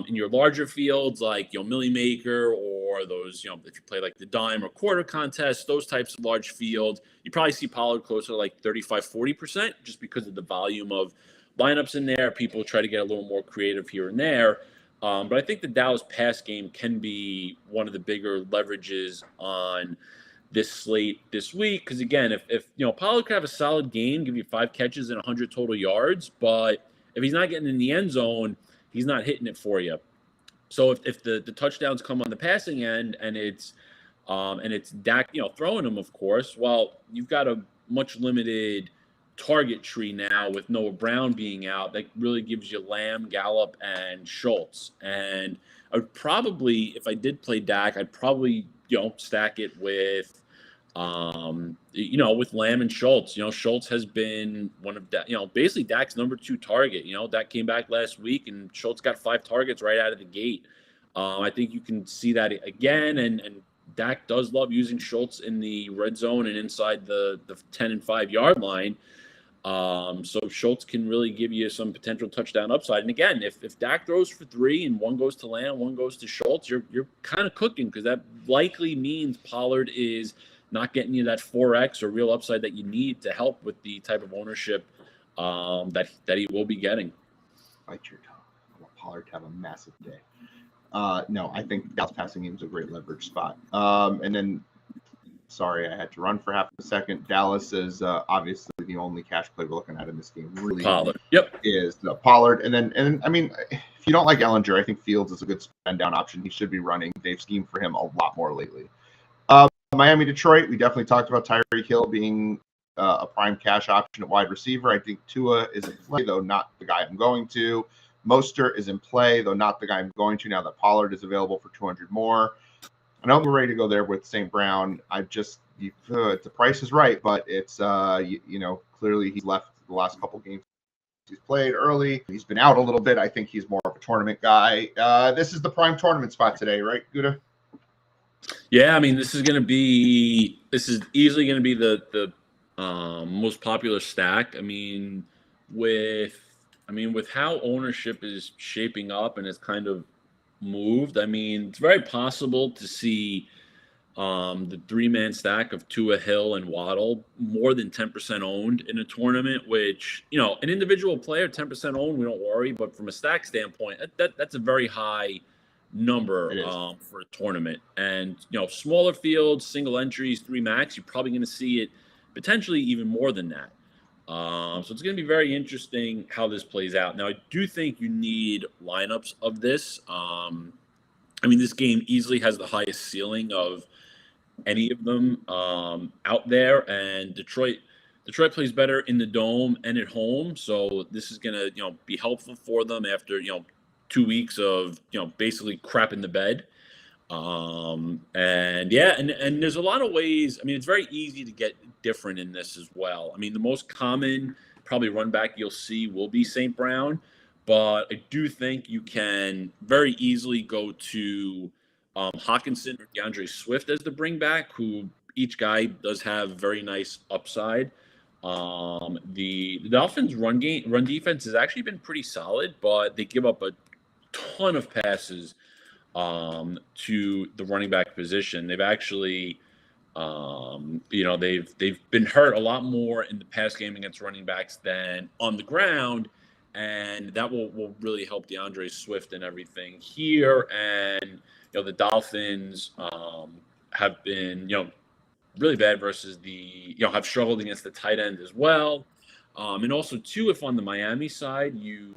Speaker 2: In your larger fields like Millie Maker or those if you play like the dime or quarter contest, those types of large fields, you probably see Pollard closer to like 35-40% just because of the volume of lineups in there. People try to get a little more creative here and there, but I think the Dallas pass game can be one of the bigger leverages on this slate this week, because again, if Pollard could have a solid game, give you 5 catches and 100 total yards, but if he's not getting in the end zone, he's not hitting it for you. So if the touchdowns come on the passing end and it's Dak, throwing them, of course, well, you've got a much limited target tree now with Noah Brown being out. That really gives you Lamb, Gallup, and Schultz. And I would probably, if I did play Dak, I'd probably stack it with with Lamb and Schultz. Schultz has been one of basically Dak's number 2 target. Dak came back last week and Schultz got 5 targets right out of the gate. I think you can see that again, and Dak does love using Schultz in the red zone and inside the 10 and 5 yard line. So Schultz can really give you some potential touchdown upside. And again, if Dak throws for 3 and 1 goes to Lamb, 1 goes to Schultz, you're kind of cooking, because that likely means Pollard is not getting you that 4x or real upside that you need to help with the type of ownership that he will be getting.
Speaker 1: Bite your tongue. I want Pollard to have a massive day. No, I think Dallas passing game is a great leverage spot. And then, sorry, I had to run for half a second. Dallas is obviously the only cash play we're looking at in this game. Really,
Speaker 2: Pollard.
Speaker 1: Is Pollard. And I mean, if you don't like Ellinger, I think Fields is a good spend down option. He should be running. They've schemed for him a lot more lately. Miami, Detroit, we definitely talked about Tyreek Hill being a prime cash option at wide receiver. I think Tua is in play, though not the guy I'm going to. Mostert is in play, though not the guy I'm going to now that Pollard is available for 200 more. I know we're ready to go there with St. Brown. The price is right, but it's, clearly he's left the last couple games he's played early. He's been out a little bit. I think he's more of a tournament guy. This is the prime tournament spot today, right, Gutta?
Speaker 3: Yeah, I mean, this is easily going to be the most popular stack. I mean, with how ownership is shaping up and it's kind of moved, I mean, it's very possible to see the three-man stack of Tua, Hill, and Waddle more than 10% owned in a tournament, which, an individual player, 10% owned, we don't worry. But from a stack standpoint, that's a very high number for a tournament. And, smaller fields, single entries, 3 max, you're probably going to see it potentially even more than that. So it's going to be very interesting how this plays out. Now, I do think you need lineups of this. This game easily has the highest ceiling of any of them out there, and Detroit plays better in the dome and at home, so this is gonna be helpful for them after 2 weeks of basically crap in the bed. And there's a lot of ways. I mean, it's very easy to get different in this as well. I mean, the most common probably run back you'll see will be St. Brown, but I do think you can very easily go to Hawkinson or DeAndre Swift as the bring back, who each guy does have very nice upside. The Dolphins' run defense has actually been pretty solid, but they give up a ton of passes to the running back position. They've actually, they've been hurt a lot more in the pass game against running backs than on the ground, and that will really help DeAndre Swift and everything here. And the Dolphins have been, really bad versus have struggled against the tight end as well. And also, too, if on the Miami side you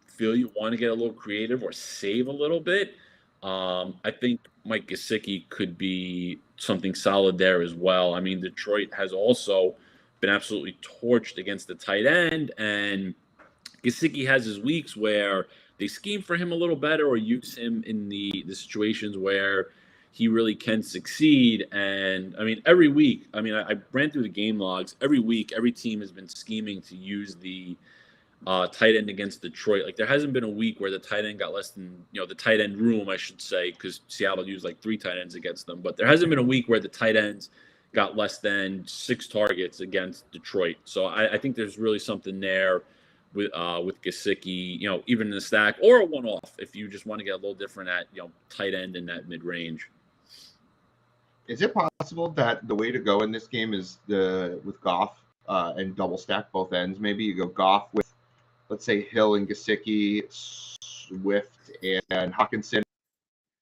Speaker 3: feel you want to get a little creative or save a little bit, I think Mike Gesicki could be something solid there as well. I mean, Detroit has also been absolutely torched against the tight end, and Gesicki has his weeks where they scheme for him a little better or use him in the situations where he really can succeed. And I mean, every week, I ran through the game logs. Every week, every team has been scheming to use the tight end against Detroit. Like, there hasn't been a week where the tight end got less than, the tight end room, I should say, because Seattle used like 3 tight ends against them. But there hasn't been a week where the tight ends got less than 6 targets against Detroit. So I think there's really something there with Gesicki, even in the stack or a one-off if you just want to get a little different at, tight end in that mid-range.
Speaker 1: Is it possible that the way to go in this game is with Goff and double stack both ends? Maybe you go Goff with, let's say, Hill and Gesicki, Swift and Hawkinson,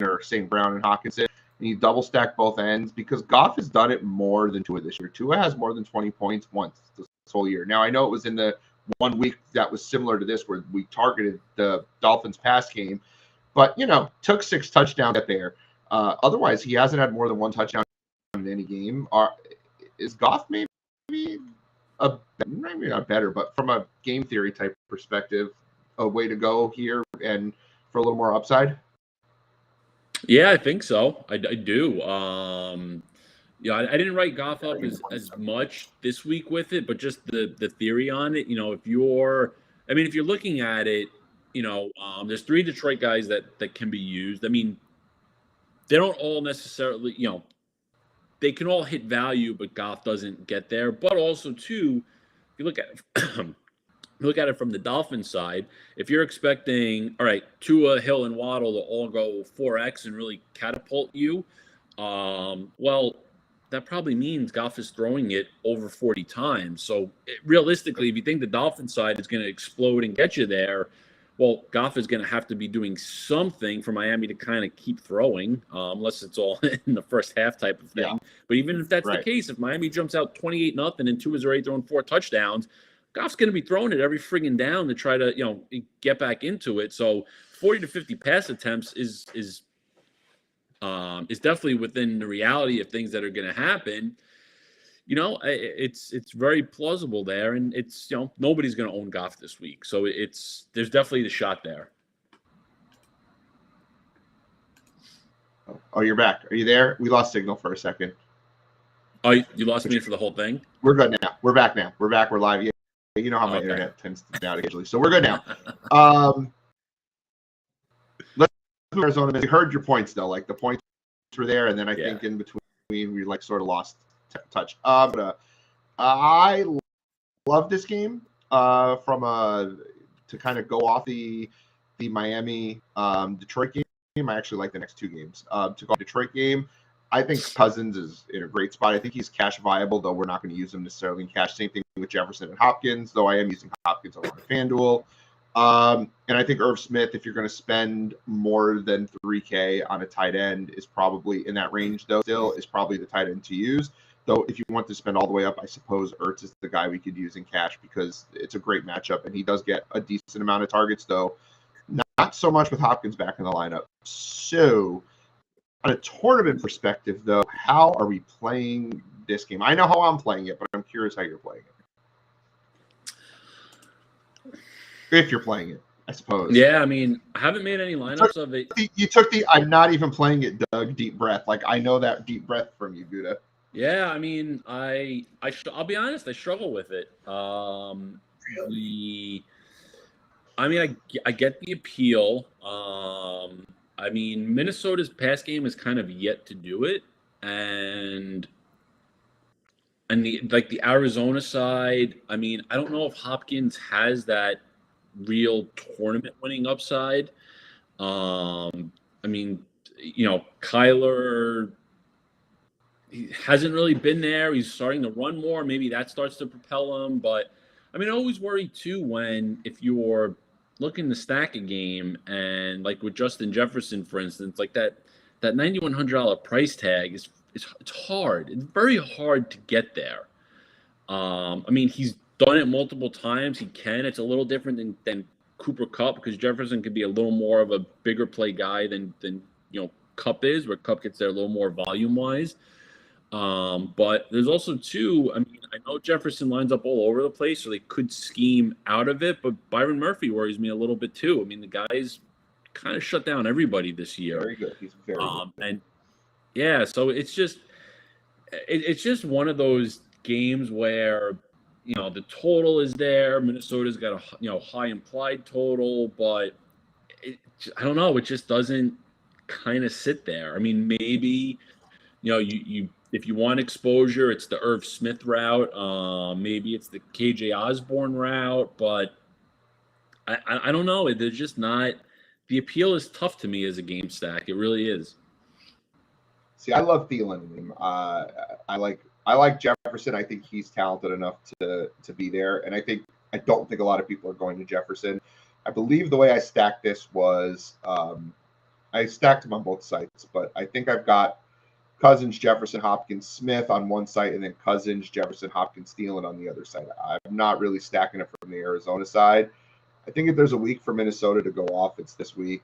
Speaker 1: or St. Brown and Hawkinson, and you double stack both ends, because Goff has done it more than Tua this year. Tua has more than 20 points once this whole year. Now, I know it was in the 1 week that was similar to this where we targeted the Dolphins pass game, but, took 6 touchdowns at there. Otherwise, he hasn't had more than 1 touchdown in any game. Is Goff maybe maybe not better, but from a game theory type perspective, a way to go here and for a little more upside?
Speaker 3: Yeah, I think so. I do. I didn't write Goff up as much this week with it, but just the theory on it. If you're looking at it, there's 3 Detroit guys that can be used. I mean, they don't all necessarily, they can all hit value, but Goff doesn't get there. But also, too, if you look at it, look at it from the Dolphins side, if you're expecting, all right, Tua, Hill, and Waddle to all go 4X and really catapult you, well, that probably means Goff is throwing it over 40 times. So realistically, if you think the Dolphins side is going to explode and get you there, well, Goff is going to have to be doing something for Miami to kind of keep throwing, unless it's all in the first half type of thing. Yeah. But even if that's the case, if Miami jumps out 28-0 and Tua's already thrown 4 touchdowns,
Speaker 2: Goff's going to be throwing it every friggin' down to try to, get back into it. So 40 to 50 pass attempts is definitely within the reality of things that are going to happen. It's very plausible there, and it's nobody's going to own Goff this week, so there's definitely the shot there.
Speaker 1: Oh, you're back. Are you there? We lost signal for a second.
Speaker 2: Oh, you lost me for the whole thing?
Speaker 1: We're good now. We're back now. We're back. We're live. Yeah, you know how my internet tends to down occasionally, so we're good now. Let's move Arizona. We heard your points though. Like the points were there, and then I think in between we like sort of lost touch. But I love this game to kind of go off the Miami Detroit game. I actually like the next two games. To go Detroit game, I think Cousins is in a great spot. I think he's cash viable, though we're not going to use him necessarily in cash. Same thing with Jefferson and Hopkins, though I am using Hopkins a lot of FanDuel. And I think Irv Smith, if you're going to spend more than $3K on a tight end, is probably in that range, though, still is probably the tight end to use. Though if you want to spend all the way up, I suppose Ertz is the guy we could use in cash because it's a great matchup, and he does get a decent amount of targets, though not so much with Hopkins back in the lineup. So on a tournament perspective, though, how are we playing this game? I know how I'm playing it, but I'm curious how you're playing it. If you're playing it, I suppose.
Speaker 2: Yeah, I mean, I haven't made any lineups of it.
Speaker 1: You took the I'm not even playing it, Doug, deep breath. Like, I know that deep breath from you, Gutta.
Speaker 2: Yeah, I mean, I'll be honest, I struggle with it. I get the appeal. I mean, Minnesota's pass game is kind of yet to do it, and the Arizona side. I mean, I don't know if Hopkins has that real tournament winning upside. I mean, Kyler, he hasn't really been there. He's starting to run more. Maybe that starts to propel him. But I mean, I always worry too if you're looking to stack a game and like with Justin Jefferson, for instance, like that $9,100 price tag it's hard. It's very hard to get there. I mean, he's done it multiple times. He can. It's a little different than Cooper Kupp because Jefferson could be a little more of a bigger play guy than Kupp is, where Kupp gets there a little more volume wise. But there's also too, I mean, I know Jefferson lines up all over the place, so they could scheme out of it, but Byron Murphy worries me a little bit too. I mean, the guy's kind of shut down everybody this year.
Speaker 1: Very good. He's very good.
Speaker 2: And yeah, so it's just one of those games where, the total is there. Minnesota's got a, high implied total, but I don't know. It just doesn't kind of sit there. I mean, maybe, you if you want exposure, it's the Irv Smith route. Maybe it's the KJ Osborne route, but I don't know. They're just not. The appeal is tough to me as a game stack. It really is.
Speaker 1: See, I love Thielen. I like Jefferson. I think he's talented enough to be there, and I don't think a lot of people are going to Jefferson. I believe the way I stacked this was I stacked them on both sites, but I think I've got Cousins, Jefferson, Hopkins, Smith on one site, and then Cousins, Jefferson, Hopkins, Thielen on the other side. I'm not really stacking it from the Arizona side. I think if there's a week for Minnesota to go off, it's this week.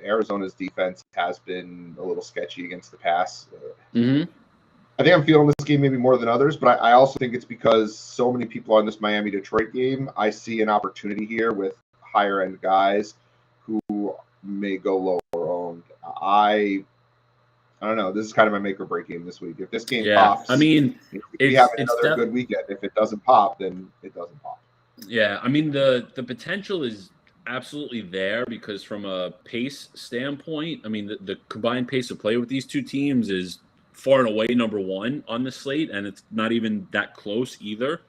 Speaker 1: Arizona's defense has been a little sketchy against the pass.
Speaker 2: Mm-hmm.
Speaker 1: I think I'm feeling this game maybe more than others, but I also think it's because so many people are on this Miami-Detroit game. I see an opportunity here with higher-end guys who may go lower owned. I don't know. This is kind of my make or break game this week. If this game pops,
Speaker 2: I mean,
Speaker 1: we have another good weekend. If it doesn't pop, then it doesn't pop.
Speaker 2: Yeah, I mean the potential is absolutely there because from a pace standpoint, I mean the combined pace of play with these two teams is far and away number one on the slate, and it's not even that close either.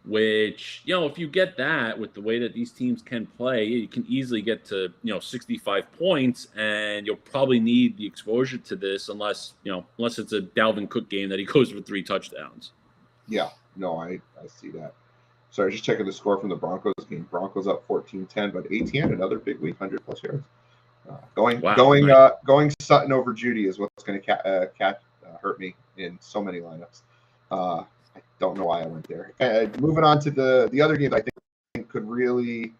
Speaker 2: Which, if you get that with the way that these teams can play, you can easily get to 65 points, and you'll probably need the exposure to this unless it's a Dalvin Cook game that he goes for 3 touchdowns.
Speaker 1: Yeah, no, I see that. Sorry, just checking the score from the Broncos game. Broncos up 14-10, but Etienne, another big week, 100+ yards. Going Sutton over Judy is what's going to hurt me in so many lineups. I Don't know why I went there. Moving on to the other games, I think could really,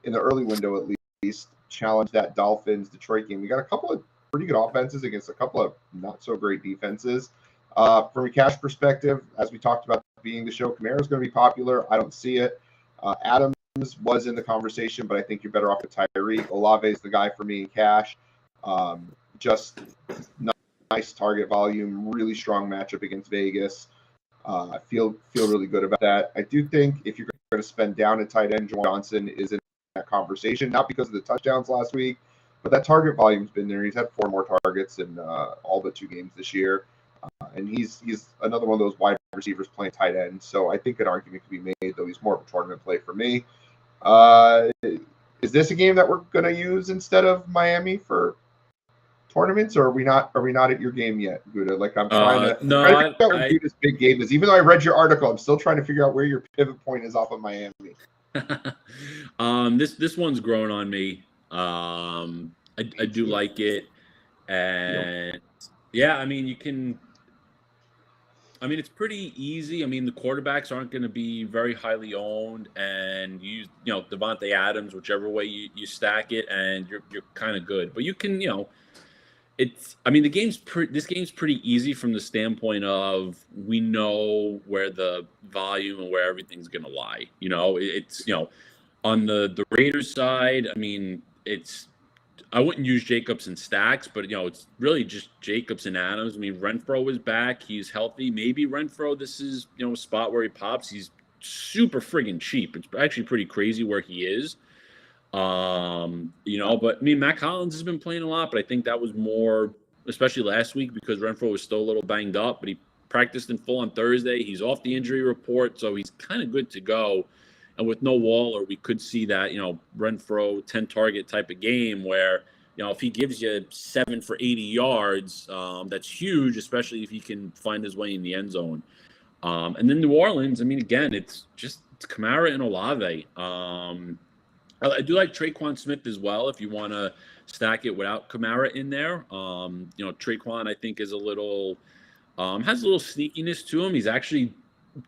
Speaker 1: in the early window at least, challenge that Dolphins-Detroit game. We got a couple of pretty good offenses against a couple of not so great defenses. From a cash perspective, as we talked about being the show, Kamara is going to be popular. I don't see it. Adams was in the conversation, but I think you're better off with Tyreek. Olave is the guy for me in cash. Just nice target volume, really strong matchup against Vegas. I feel really good about that. I do think if you're going to spend down at tight end, Juwan Johnson is in that conversation, not because of the touchdowns last week, but that target volume's been there. He's had 4 more targets in all but 2 games this year. And he's another one of those wide receivers playing tight end. So I think an argument could be made, though he's more of a tournament play for me. Is this a game that we're going to use instead of Miami for tournaments, or are we not at your game yet, Gutta? Like I'm trying to figure out what Gutta's big game is. Even though I read your article, I'm still trying to figure out where your pivot point is off of Miami.
Speaker 2: This one's grown on me. I do like it, and yeah, I mean it's pretty easy. I mean the quarterbacks aren't going to be very highly owned, and you know Devontae Adams, whichever way you stack it, and you're kind of good. But you can this game's pretty easy from the standpoint of we know where the volume and where everything's going to lie. It's on the Raiders side, I mean, I wouldn't use Jacobs and stacks, but it's really just Jacobs and Adams. I mean, Renfro is back; he's healthy. Maybe Renfro, this is a spot where he pops. He's super friggin' cheap. It's actually pretty crazy where he is. But I mean, Matt Collins has been playing a lot, but I think that was more, especially last week, because Renfro was still a little banged up. But he practiced in full on Thursday. He's off the injury report, so he's kind of good to go. And with no Waller, we could see that, Renfro 10-target type of game where, if he gives you 7 for 80 yards, that's huge, especially if he can find his way in the end zone. And then New Orleans, I mean, again, it's Kamara and Olave. I do like Traquan Smith as well if you want to stack it without Kamara in there. Traquan, I think, is has a little sneakiness to him. He's actually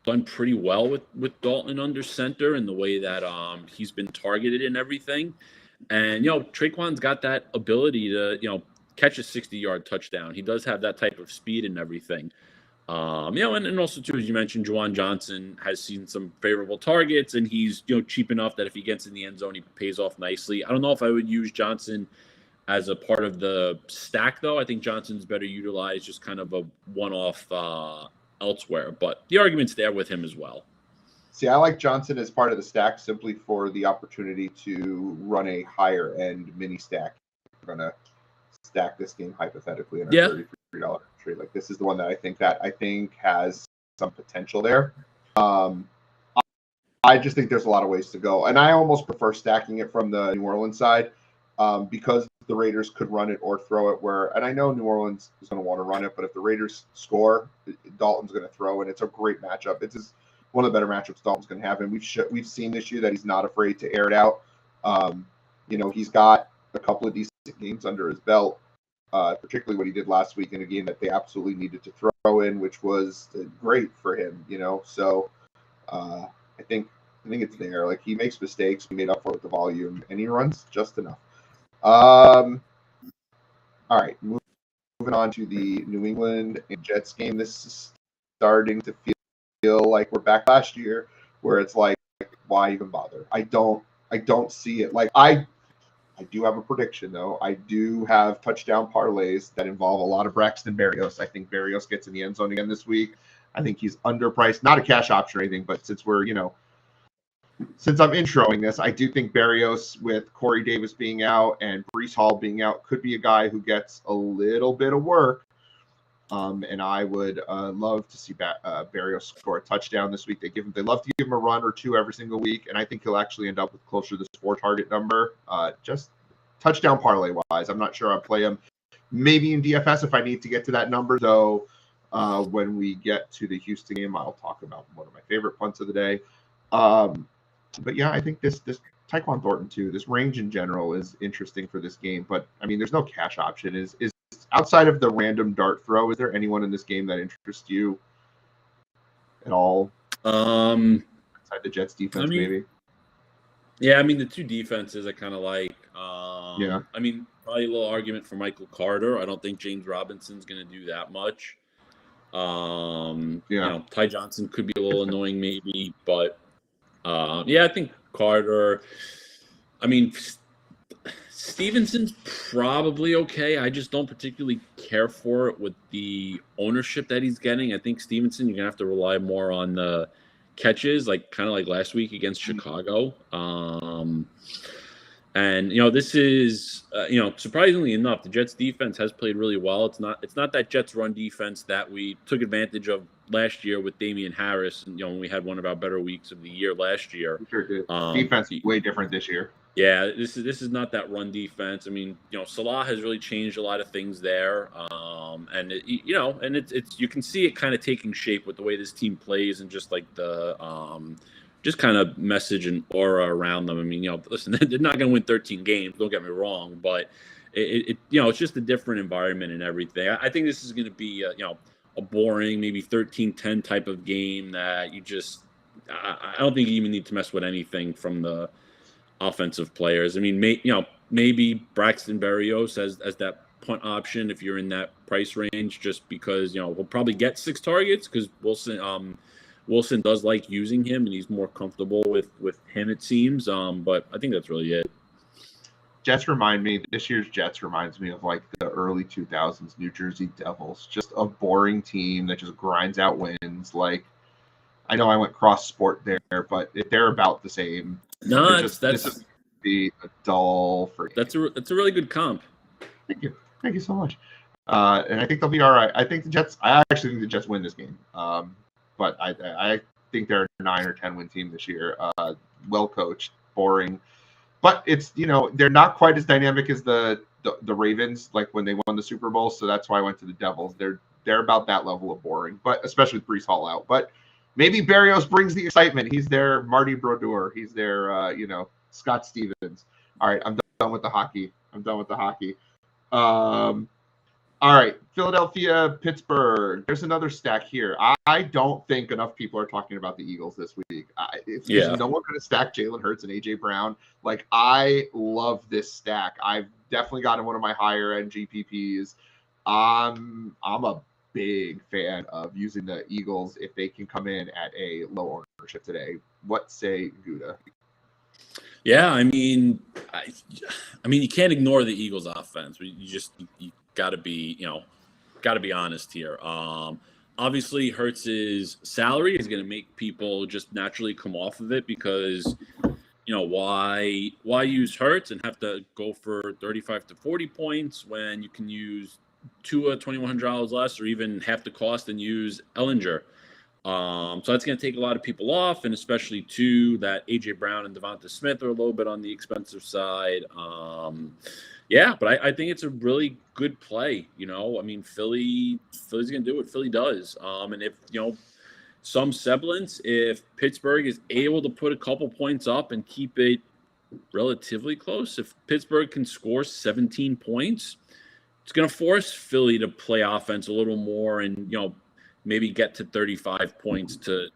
Speaker 2: done pretty well with Dalton under center in the way that he's been targeted and everything. And Traquan's got that ability to catch a 60-yard touchdown. He does have that type of speed and everything. And also too, as you mentioned, Juwan Johnson has seen some favorable targets, and he's cheap enough that if he gets in the end zone, he pays off nicely. I don't know if I would use Johnson as a part of the stack, though. I think Johnson's better utilized just kind of a one-off elsewhere, but the argument's there with him as well.
Speaker 1: See, I like Johnson as part of the stack simply for the opportunity to run a higher end mini stack. We're going to stack this game hypothetically in a $33 trade. Like this is the one that I think has some potential there. I just think there's a lot of ways to go, and I almost prefer stacking it from the New Orleans side because the Raiders could run it or throw it. And I know New Orleans is going to want to run it, but if the Raiders score, Dalton's going to throw, and it's a great matchup. It's one of the better matchups Dalton's going to have, and we've seen this year that he's not afraid to air it out. He's got a couple of decent games under his belt, particularly what he did last week in a game that they absolutely needed to throw in, which was great for him. So I think it's there. Like he makes mistakes, he made up for it with the volume, and he runs just enough. All right, moving on to the New England and Jets game. This is starting to feel like we're back last year, where it's like, why even bother? I don't see it. Like I do have a prediction though. I do have touchdown parlays that involve a lot of Braxton Berrios. I think Berrios gets in the end zone again this week. I think he's underpriced, not a cash option or anything, but since I'm introing this, I do think Berrios, with Corey Davis being out and Breece Hall being out, could be a guy who gets a little bit of work. And I would love to see Berrios score a touchdown this week. They love to give him a run or two every single week, and I think he'll actually end up with closer to this 4-target number. Just touchdown parlay wise, I'm not sure I'll play him. Maybe in DFS if I need to get to that number, though. When we get to the Houston game, I'll talk about one of my favorite punts of the day. But yeah, I think this Tyquan Thornton too. This range in general is interesting for this game, but I mean, there's no cash option. Is outside of the random dart throw, is there anyone in this game that interests you? at all?
Speaker 2: Um,
Speaker 1: Inside the Jets defense,
Speaker 2: I mean,
Speaker 1: maybe.
Speaker 2: yeah, I mean the two defenses I kind of like.
Speaker 1: Yeah.
Speaker 2: I mean, probably a little argument for Michael Carter. I don't think James Robinson's going to do that much.
Speaker 1: Yeah.
Speaker 2: Ty Johnson could be a little annoying maybe, but yeah, I think Carter. I mean, Stevenson's probably okay. I just don't particularly care for it with the ownership that he's getting. I think Stevenson, you're gonna have to rely more on the catches, like kind of like last week against Chicago. And this is surprisingly enough, the Jets defense has played really well. It's not that Jets run defense that we took advantage of last year with Damian Harris, and when we had one of our better weeks of the year last year.
Speaker 1: Sure did. Defense way different this year.
Speaker 2: Yeah, this is not that run defense. I mean, Salah has really changed a lot of things there, and it's you can see it kind of taking shape with the way this team plays and just like the just kind of message and aura around them. I mean, listen, they're not going to win 13 games. Don't get me wrong, but it's just a different environment and everything. I think this is going to be a boring, maybe 13-10 type of game that you just. I don't think you even need to mess with anything from the offensive players. I mean, maybe Braxton Berrios as that punt option if you're in that price range, just because we'll probably get 6 targets because Wilson does like using him and he's more comfortable with him, it seems. But I think that's really it.
Speaker 1: This year's Jets reminds me of like the early 2000s New Jersey Devils, just a boring team that just grinds out wins. Like, I know I went cross sport there, but they're about the same.
Speaker 2: No,
Speaker 1: this is be a dull for.
Speaker 2: That's a really good comp.
Speaker 1: Thank you so much. And I think they'll be all right. I actually think the Jets win this game. But I think they're a 9 or 10 win team this year. Well coached, boring, but it's they're not quite as dynamic as the Ravens, like when they won the Super Bowl. So that's why I went to the Devils. They're about that level of boring, but especially with Breece Hall out. But maybe Berrios brings the excitement. He's their Marty Brodeur. He's their Scott Stevens. All right, I'm done with the hockey. All right, Philadelphia, Pittsburgh. There's another stack here. I don't think enough people are talking about the Eagles this week. If no one could have stacked Jalen Hurts and A.J. Brown. Like, I love this stack. I've definitely gotten one of my higher end GPPs. I'm a big fan of using the Eagles if they can come in at a low ownership today. What say Gutta?
Speaker 2: Yeah, I mean, you can't ignore the Eagles' offense. You got to be honest here. Obviously, Hurts's salary is going to make people just naturally come off of it because, why use Hurts and have to go for 35 to 40 points when you can use Tua $2,100 less or even half the cost and use Ellinger. So that's going to take a lot of people off, and especially that A.J. Brown and Devonta Smith are a little bit on the expensive side. Yeah, but I think it's a really good play. I mean, Philly's going to do what Philly does. And if, some semblance, if Pittsburgh is able to put a couple points up and keep it relatively close, if Pittsburgh can score 17 points, it's going to force Philly to play offense a little more and, maybe get to 35 points to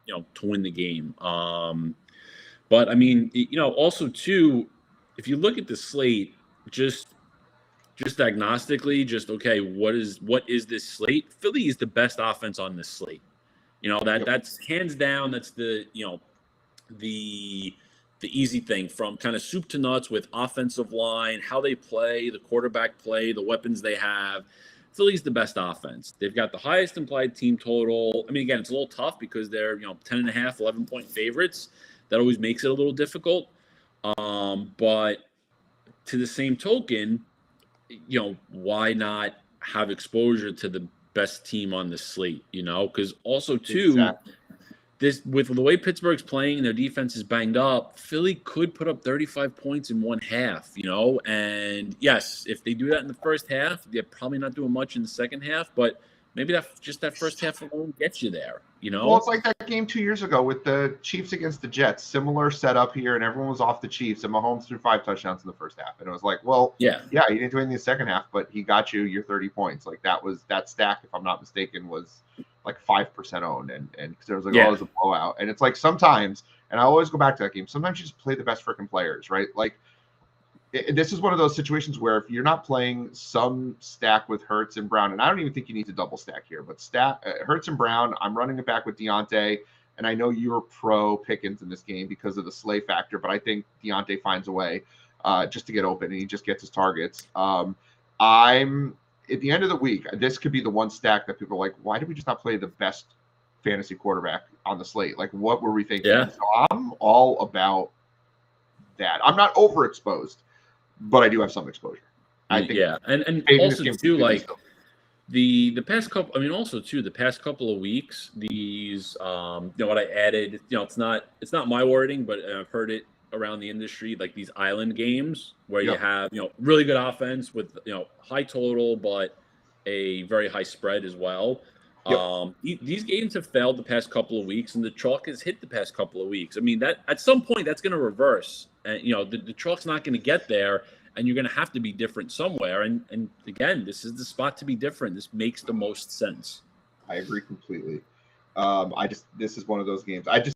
Speaker 2: win the game. But I mean, also too, if you look at the slate, just agnostically, okay, what is this slate? Philly is the best offense on this slate. That's hands down. That's the easy thing from kind of soup to nuts with offensive line, how they play, the quarterback play, the weapons they have. Philly's the best offense. They've got the highest implied team total. I mean, again, it's a little tough because they're 10.5, 11-point favorites. That always makes it a little difficult. But to the same token, why not have exposure to the best team on the slate? Because also too,
Speaker 1: exactly.
Speaker 2: With the way Pittsburgh's playing, their defense is banged up. Philly could put up 35 points in one half, And yes, if they do that in the first half, they're probably not doing much in the second half. But maybe that first half alone gets you there.
Speaker 1: Well, it's like that game 2 years ago with the Chiefs against the Jets. Similar setup here, and everyone was off the Chiefs, and Mahomes threw 5 touchdowns in the first half. And it was like, well, yeah, he didn't do anything in the second half, but he got you your 30 points. Like that stack, if I'm not mistaken, was like 5% owned, and because there was like,
Speaker 2: Yeah.
Speaker 1: oh, it was a blowout, and it's like sometimes, and I always go back to that game. Sometimes you just play the best freaking players, right? Like this is one of those situations where if you're not playing some stack with Hurts and Brown, and I don't even think you need to double stack here, but Hurts and Brown, I'm running it back with Deontay, and I know you're pro Pickens in this game because of the slay factor, but I think Deontay finds a way just to get open, and he just gets his targets. I'm at the end of the week, this could be the one stack that people are like, why did we just not play the best fantasy quarterback on the slate? Like, what were we thinking?
Speaker 2: Yeah.
Speaker 1: So I'm all about that. I'm not overexposed, but I do have some exposure. I think,
Speaker 2: yeah, and also too, like the past couple. I mean, also too, the past couple of weeks, these what I added. It's not my wording, but I've heard it around the industry, like these island games where you have really good offense with high total, but a very high spread as well. These games have failed the past couple of weeks, and the chalk has hit the past couple of weeks. I mean, that at some point that's going to reverse, and the chalk's not going to get there, and you're going to have to be different somewhere. And again, this is the spot to be different. This makes the most sense.
Speaker 1: I agree completely. This is one of those games. I just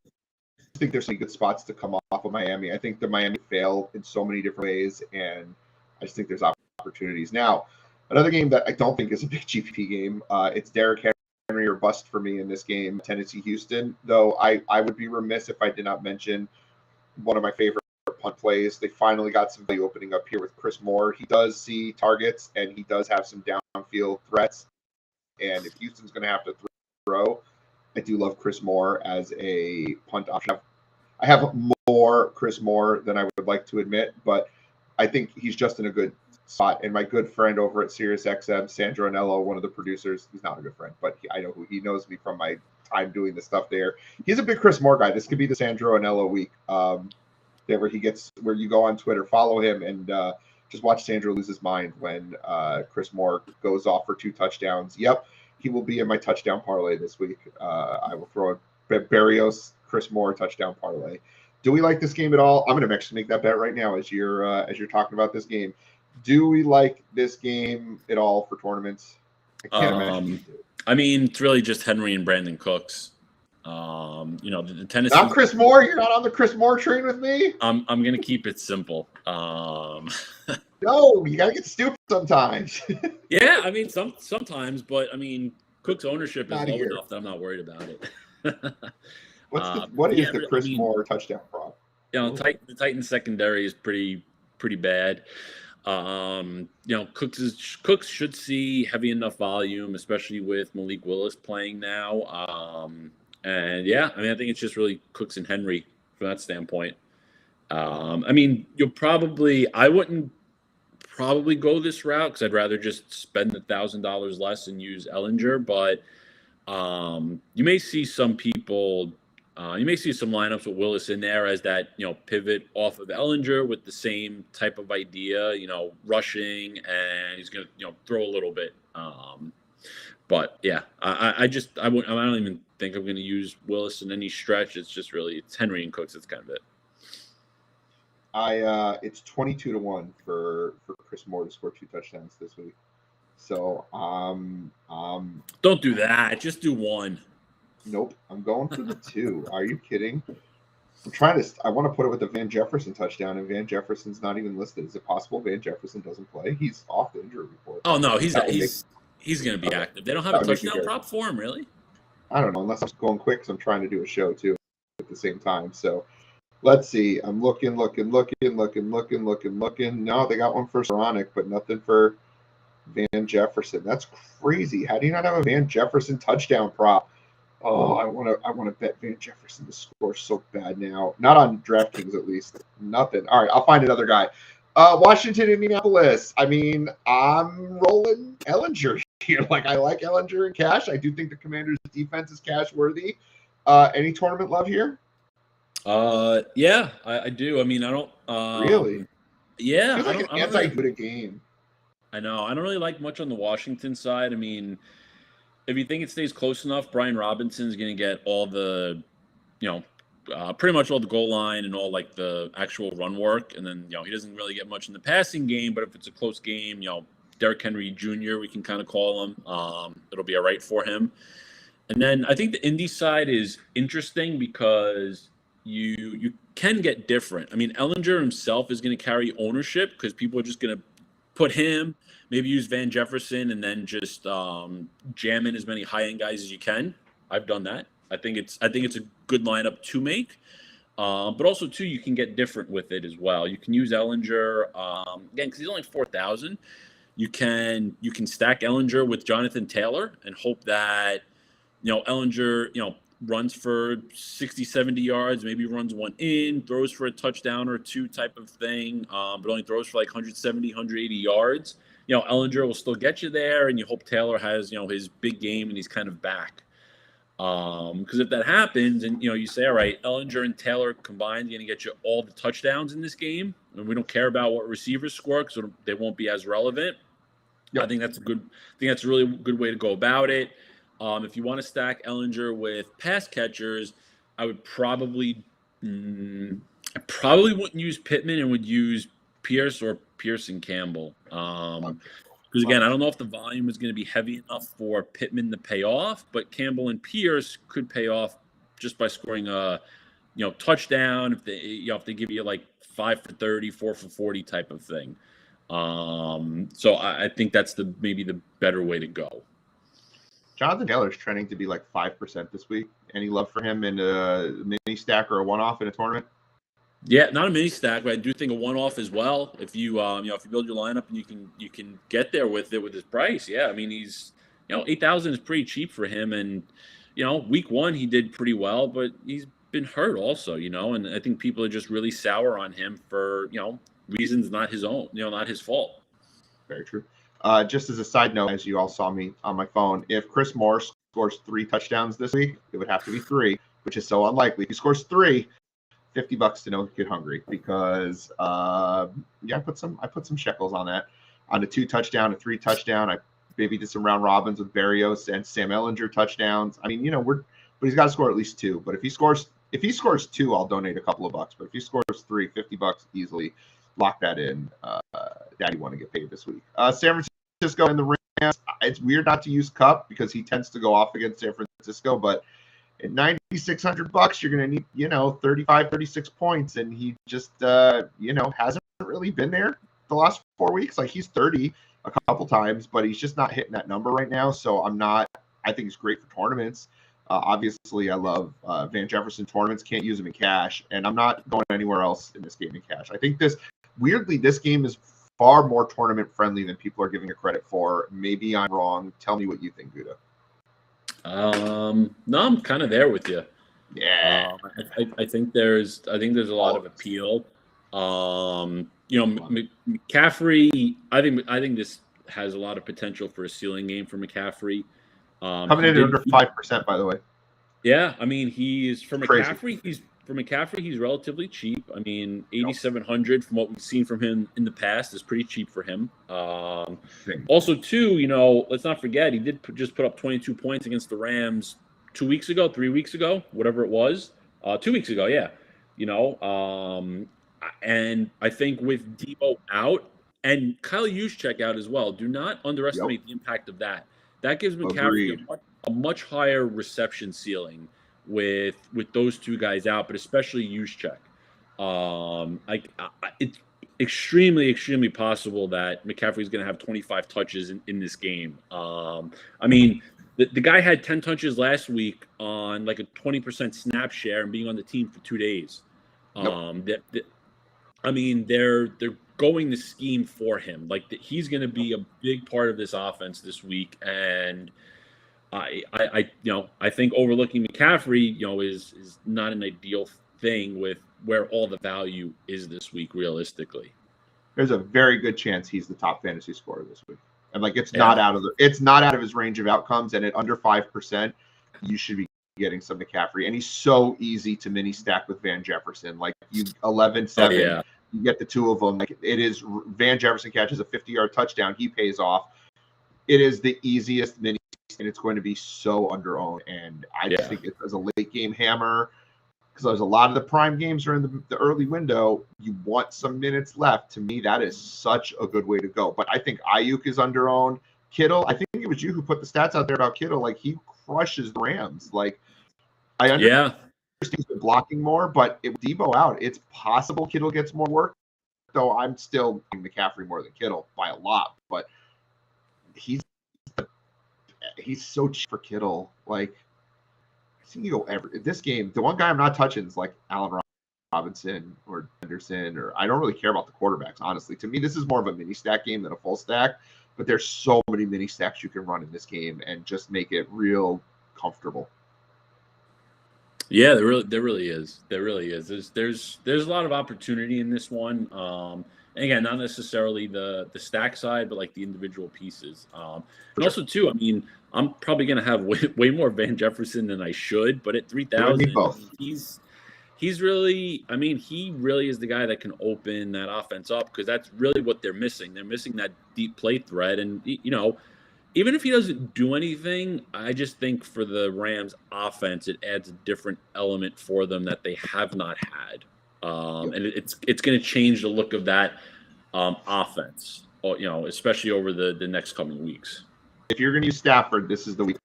Speaker 1: think there's some good spots to come off of Miami. I think the Miami fail in so many different ways, and I just think there's opportunities. Now, another game that I don't think is a big GPP game. It's Derrick Henry or bust for me in this game, Tennessee-Houston. Though I would be remiss if I did not mention one of my favorite punt plays. They finally got some value opening up here with Chris Moore. He does see targets, and he does have some downfield threats. And if Houston's going to have to throw, I do love Chris Moore as a punt option. I have more Chris Moore than I would like to admit, but I think he's just in a good spot. And my good friend over at SiriusXM, Sandro Anello, one of the producers, he's not a good friend, but I know who he knows me from my time doing the stuff there. He's a big Chris Moore guy. This could be the Sandro Anello week. Where you go on Twitter, follow him, and just watch Sandro lose his mind when Chris Moore goes off for 2 touchdowns. Yep, he will be in my touchdown parlay this week. I will throw a Berrios Chris Moore touchdown parlay. Do we like this game at all? I'm going to actually make that bet right now as you're talking about this game. Do we like this game at all for tournaments? I can't imagine.
Speaker 2: I mean, it's really just Henry and Brandon Cooks. The Tennessee.
Speaker 1: Not Chris Moore. You're not on the Chris Moore train with me.
Speaker 2: I'm going to keep it simple.
Speaker 1: No, you got to get stupid sometimes.
Speaker 2: Yeah, I mean sometimes, but I mean Cook's ownership is low enough that I'm not worried about it.
Speaker 1: What is the Chris Moore touchdown prop?
Speaker 2: The Titans secondary is pretty bad. Cooks should see heavy enough volume, especially with Malik Willis playing now. And yeah, I mean, I think it's just really Cooks and Henry from that standpoint. I mean, I wouldn't probably go this route because I'd rather just spend $1,000 less and use Ellinger. But you may see some people, you may see some lineups with Willis in there as that, pivot off of Ellinger with the same type of idea, rushing, and he's going to, throw a little bit. But yeah, I don't even think I'm going to use Willis in any stretch. It's Henry and Cooks. That's kind of it.
Speaker 1: It's 22-1 for Chris Moore to score 2 touchdowns this week. So
Speaker 2: don't do that. Just do 1.
Speaker 1: Nope, I'm going for the 2. Are you kidding? I want to put it with the Van Jefferson touchdown, and Van Jefferson's not even listed. Is it possible Van Jefferson doesn't play? He's off the injury report.
Speaker 2: Oh no, he's going to be active. They don't have a touchdown prop for him, really?
Speaker 1: I don't know, unless I'm going quick because I'm trying to do a show too at the same time. So let's see. I'm looking. No, they got one for Saronic, but nothing for Van Jefferson. That's crazy. How do you not have a Van Jefferson touchdown prop? Oh, I want to bet Van Jefferson to score so bad now. Not on DraftKings, at least. Nothing. All right, I'll find another guy. Washington, Indianapolis. I mean, I'm rolling Ellinger here. Like, I like Ellinger in cash. I do think the Commanders' defense is cash worthy. Any tournament love here?
Speaker 2: Yeah, I do. I mean, I don't.
Speaker 1: Really?
Speaker 2: Yeah,
Speaker 1: I feel like an anti-Gutta game.
Speaker 2: I know. I don't really like much on the Washington side. I mean, if you think it stays close enough, Brian Robinson's going to get all the, pretty much all the goal line and all like the actual run work. And then, he doesn't really get much in the passing game, but if it's a close game, Derrick Henry Jr., we can kind of call him. It'll be all right for him. And then I think the Indy side is interesting because you can get different. I mean, Ellinger himself is going to carry ownership because people are just going to put him, maybe use Van Jefferson, and then just jam in as many high end guys as you can. I've done that. I think it's a good lineup to make. But also too, you can get different with it as well. You can use Ellinger again because he's only 4,000. You can stack Ellinger with Jonathan Taylor and hope that Ellinger runs for 60, 70 yards, maybe runs one in, throws for a touchdown or two type of thing, but only throws for like 170, 180 yards. Ellinger will still get you there, and you hope Taylor has his big game and he's kind of back. Because if that happens and you say, all right, Ellinger and Taylor combined are going to get you all the touchdowns in this game, and we don't care about what receivers score because they won't be as relevant. Yep. I think that's a really good way to go about it. If you want to stack Ellinger with pass catchers, I would probably wouldn't use Pittman and would use Pierce or Pearson Campbell. Because again, I don't know if the volume is going to be heavy enough for Pittman to pay off, but Campbell and Pierce could pay off just by scoring a touchdown if they give you like 5 for 30, 4 for 40 type of thing. So I think that's maybe the better way to go.
Speaker 1: Jonathan Taylor's trending to be like 5% this week. Any love for him in a mini stack or a one-off in a tournament?
Speaker 2: Yeah, not a mini stack, but I do think a one-off as well. If you if you build your lineup and you can get there with it with his price, yeah. I mean, he's 8,000 is pretty cheap for him, and week one he did pretty well, but he's been hurt also, and I think people are just really sour on him for reasons not his own, not his fault.
Speaker 1: Very true. Just as a side note, as you all saw me on my phone, if Chris Moore scores 3 touchdowns this week, it would have to be 3, which is so unlikely. If he scores 3, $50 to don't get hungry because I put some shekels on that. On a 2 touchdown, a 3 touchdown. I maybe did some round robins with Berrios and Sam Ellinger touchdowns. I mean, but he's got to score at least 2. But if he scores 2, I'll donate a couple of bucks. But if he scores 3, $50 easily. Lock that in. Daddy want to get paid this week. San Francisco and the Rams. It's weird not to use Cup because he tends to go off against San Francisco, but at $9,600, you're going to need 35, 36 points, and he just hasn't really been there the last 4 weeks. Like he's 30 a couple times, but he's just not hitting that number right now. So I think he's great for tournaments. Obviously, I love Van Jefferson tournaments. Can't use him in cash, and I'm not going anywhere else in this game in cash. I think this game is far more tournament friendly than people are giving it credit for. Maybe I'm wrong. Tell me what you think, Gutta.
Speaker 2: No, I'm kind of there with you.
Speaker 1: Yeah,
Speaker 2: I think there's a lot of appeal. McCaffrey. I think this has a lot of potential for a ceiling game for McCaffrey.
Speaker 1: Coming in under 5%, by the way.
Speaker 2: Yeah, I mean McCaffrey. He's relatively cheap. I mean, 8,700 from what we've seen from him in the past is pretty cheap for him. Also, too, let's not forget he did just put up 22 points against the Rams 3 weeks ago, whatever it was. 2 weeks ago, yeah. And I think with Debo out and Kyle Juszczyk out as well, do not underestimate the impact of that. That gives McCaffrey a much higher reception ceiling with those 2 guys out, but especially Juszczyk. It's extremely, extremely possible that McCaffrey is going to have 25 touches in this game. I mean, the guy had 10 touches last week on like a 20% snap share and being on the team for 2 days. I mean, they're going the scheme for him. Like he's going to be a big part of this offense this week, and I think overlooking McCaffrey, is not an ideal thing with where all the value is this week. Realistically,
Speaker 1: there's a very good chance he's the top fantasy scorer this week, and it's not out of his range of outcomes. And at under 5%, you should be getting some McCaffrey, and he's so easy to mini stack with Van Jefferson. Like 11-7, you get the 2 of them. Like it is Van Jefferson catches a 50-yard touchdown, he pays off. It is the easiest mini. And it's going to be so underowned. And I just think as a late game hammer, because there's a lot of the prime games are in the early window, you want some minutes left. To me, that is such a good way to go. But I think Ayuk is underowned. Kittle, I think it was you who put the stats out there about Kittle. Like, he crushes the Rams. Like, I understand he's been blocking more, but with Debo out, it's possible Kittle gets more work. Though I'm still McCaffrey more than Kittle by a lot, but he's so cheap for Kittle. Like, I think you go this game. The one guy I'm not touching is like Allen Robinson or Henderson, or I don't really care about the quarterbacks, honestly. To me, this is more of a mini stack game than a full stack, but there's so many mini stacks you can run in this game and just make it real comfortable.
Speaker 2: Yeah, there really is. There's a lot of opportunity in this one. And again, not necessarily the stack side, but like the individual pieces. And also too, I mean, I'm probably gonna have way more Van Jefferson than I should, but at 3,000, he's really, I mean, he really is the guy that can open that offense up, because that's really what they're missing. They're missing that deep play threat, and even if he doesn't do anything, I just think for the Rams offense, it adds a different element for them that they have not had. And it's going to change the look of that offense, especially over the next coming weeks.
Speaker 1: If you're going to use Stafford, this is the week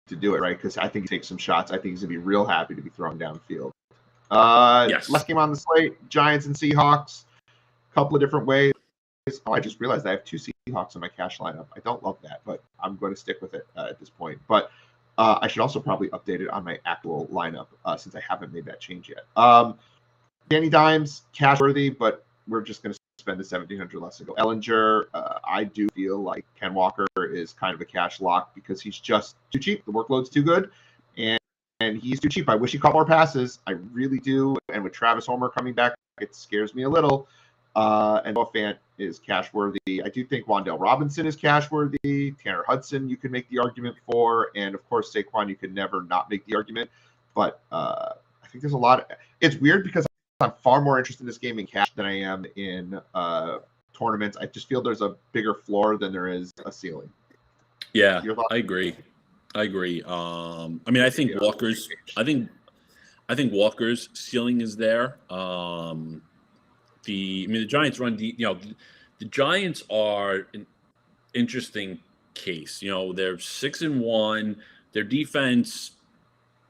Speaker 1: to do it, right? Because I think he takes some shots. I think he's going to be real happy to be thrown downfield.
Speaker 2: Yes.
Speaker 1: Last game on the slate, Giants and Seahawks. A couple of different ways. Oh, I just realized I have 2 Seahawks in my cash lineup. I don't love that, but I'm going to stick with it at this point. But I should also probably update it on my actual lineup since I haven't made that change yet. Danny Dimes, cash worthy, but we're just going to spend the $1,700 less to go. Ellinger, I do feel like Ken Walker is kind of a cash lock because he's just too cheap. The workload's too good, and he's too cheap. I wish he caught more passes. I really do. And with Travis Homer coming back, it scares me a little. And Noah Fant is cash worthy. I do think Wan'Dale Robinson is cash worthy. Tanner Hudson, you could make the argument for, and of course Saquon, you could never not make the argument. But I think there's a lot. It's weird because I'm far more interested in this game in cash than I am in tournaments. I just feel there's a bigger floor than there is a ceiling.
Speaker 2: Yeah, I agree. I mean, I think Walker's. I think Walker's ceiling is there. The Giants run the Giants are an interesting case. They're 6-1. Their defense,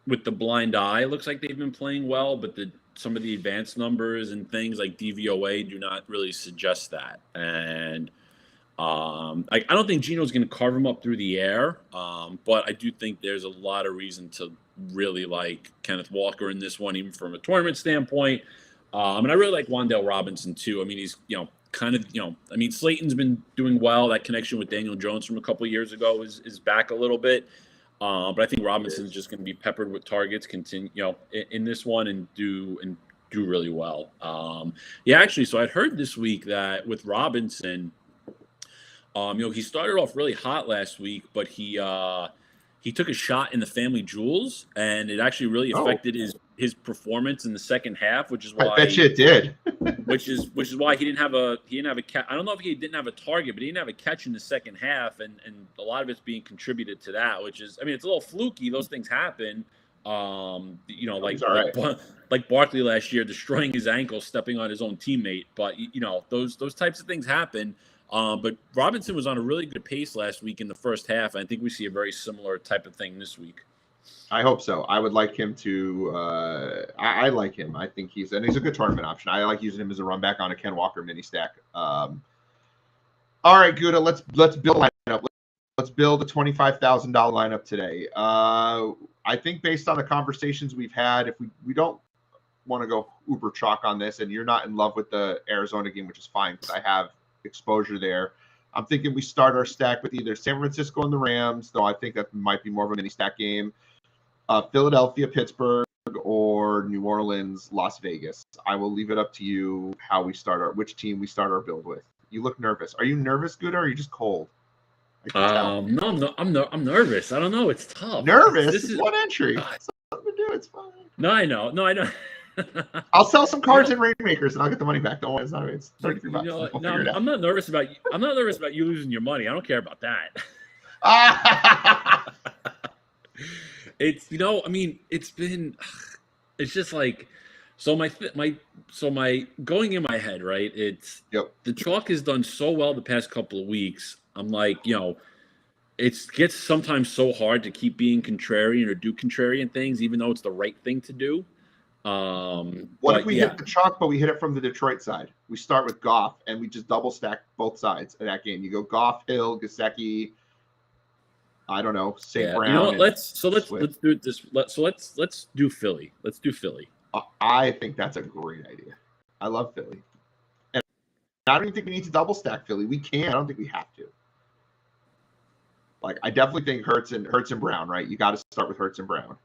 Speaker 2: with the blind eye, looks like they've been playing well, but some of the advanced numbers and things like DVOA do not really suggest that. And I don't think Geno's going to carve him up through the air, but I do think there's a lot of reason to really like Kenneth Walker in this one, even from a tournament standpoint. And I really like Wan'Dale Robinson too. I mean, he's I mean, Slayton's been doing well. That connection with Daniel Jones from a couple of years ago is back a little bit. But I think Robinson's just going to be peppered with targets, continue in this one and do really well. Actually, so I'd heard this week that with Robinson, he started off really hot last week, but he took a shot in the family jewels, and it actually really affected his performance in the second half, which is why
Speaker 1: I bet you it did.
Speaker 2: which is why he didn't have a catch. I don't know if he didn't have a target, but he didn't have a catch in the second half, and a lot of it's being contributed to that, which is, I mean, it's a little fluky. Those things happen. Like Barkley last year destroying his ankle, stepping on his own teammate. But those types of things happen. But Robinson was on a really good pace last week in the first half. And I think we see a very similar type of thing this week.
Speaker 1: I hope so. I would like him to. I like him. I think he's a good tournament option. I like using him as a run back on a Ken Walker mini stack. All right, Gutta, let's build a lineup. Let's build a $25,000 lineup today. I think based on the conversations we've had, if we don't want to go uber chalk on this, and you're not in love with the Arizona game, which is fine because I have exposure there. I'm thinking we start our stack with either San Francisco and the Rams, though I think that might be more of a mini stack game. Philadelphia, Pittsburgh, or New Orleans, Las Vegas. I will leave it up to you which team we start our build with. You look nervous. Are you nervous, Gutta, or are you just cold?
Speaker 2: No, I'm nervous. I don't know. It's tough.
Speaker 1: Nervous? This is one entry. It's something to do. It's fine.
Speaker 2: No, I know.
Speaker 1: I'll sell some cards in Rainmakers and I'll get the money back. Don't worry. It's $33.
Speaker 2: I'm not nervous about you. I'm not nervous about you losing your money. I don't care about that. It's just like, so my going in my head, right? It's the chalk has done so well the past couple of weeks. I'm like, it gets sometimes so hard to keep being contrarian or do contrarian things, even though it's the right thing to do.
Speaker 1: What if we hit the chalk, but we hit it from the Detroit side? We start with Goff, and we just double stack both sides of that game. You go Goff, Hill, Gesicki, I don't know, St. Brown.
Speaker 2: You know what? Let's do it this. Let's do Philly. Let's do Philly.
Speaker 1: I think that's a great idea. I love Philly, and I don't even think we need to double stack Philly. We can. I don't think we have to. Like, I definitely think Hurts and Brown. Right? You got to start with Hurts and Brown.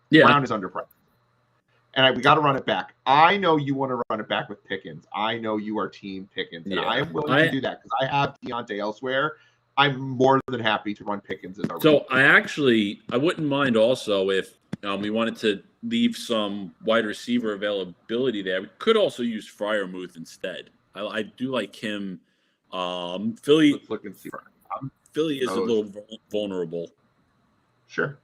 Speaker 2: Yeah,
Speaker 1: Brown is underpriced, and we got to run it back. I know you want to run it back with Pickens. I know you are team Pickens, and I am willing to do that because I have Deontay elsewhere. I'm more than happy to run Pickens as our
Speaker 2: So I wouldn't mind also if we wanted to leave some wide receiver availability there. We could also use Freiermuth instead. I do like him. Philly.
Speaker 1: Let's look and see.
Speaker 2: Philly is a little vulnerable.
Speaker 1: Sure,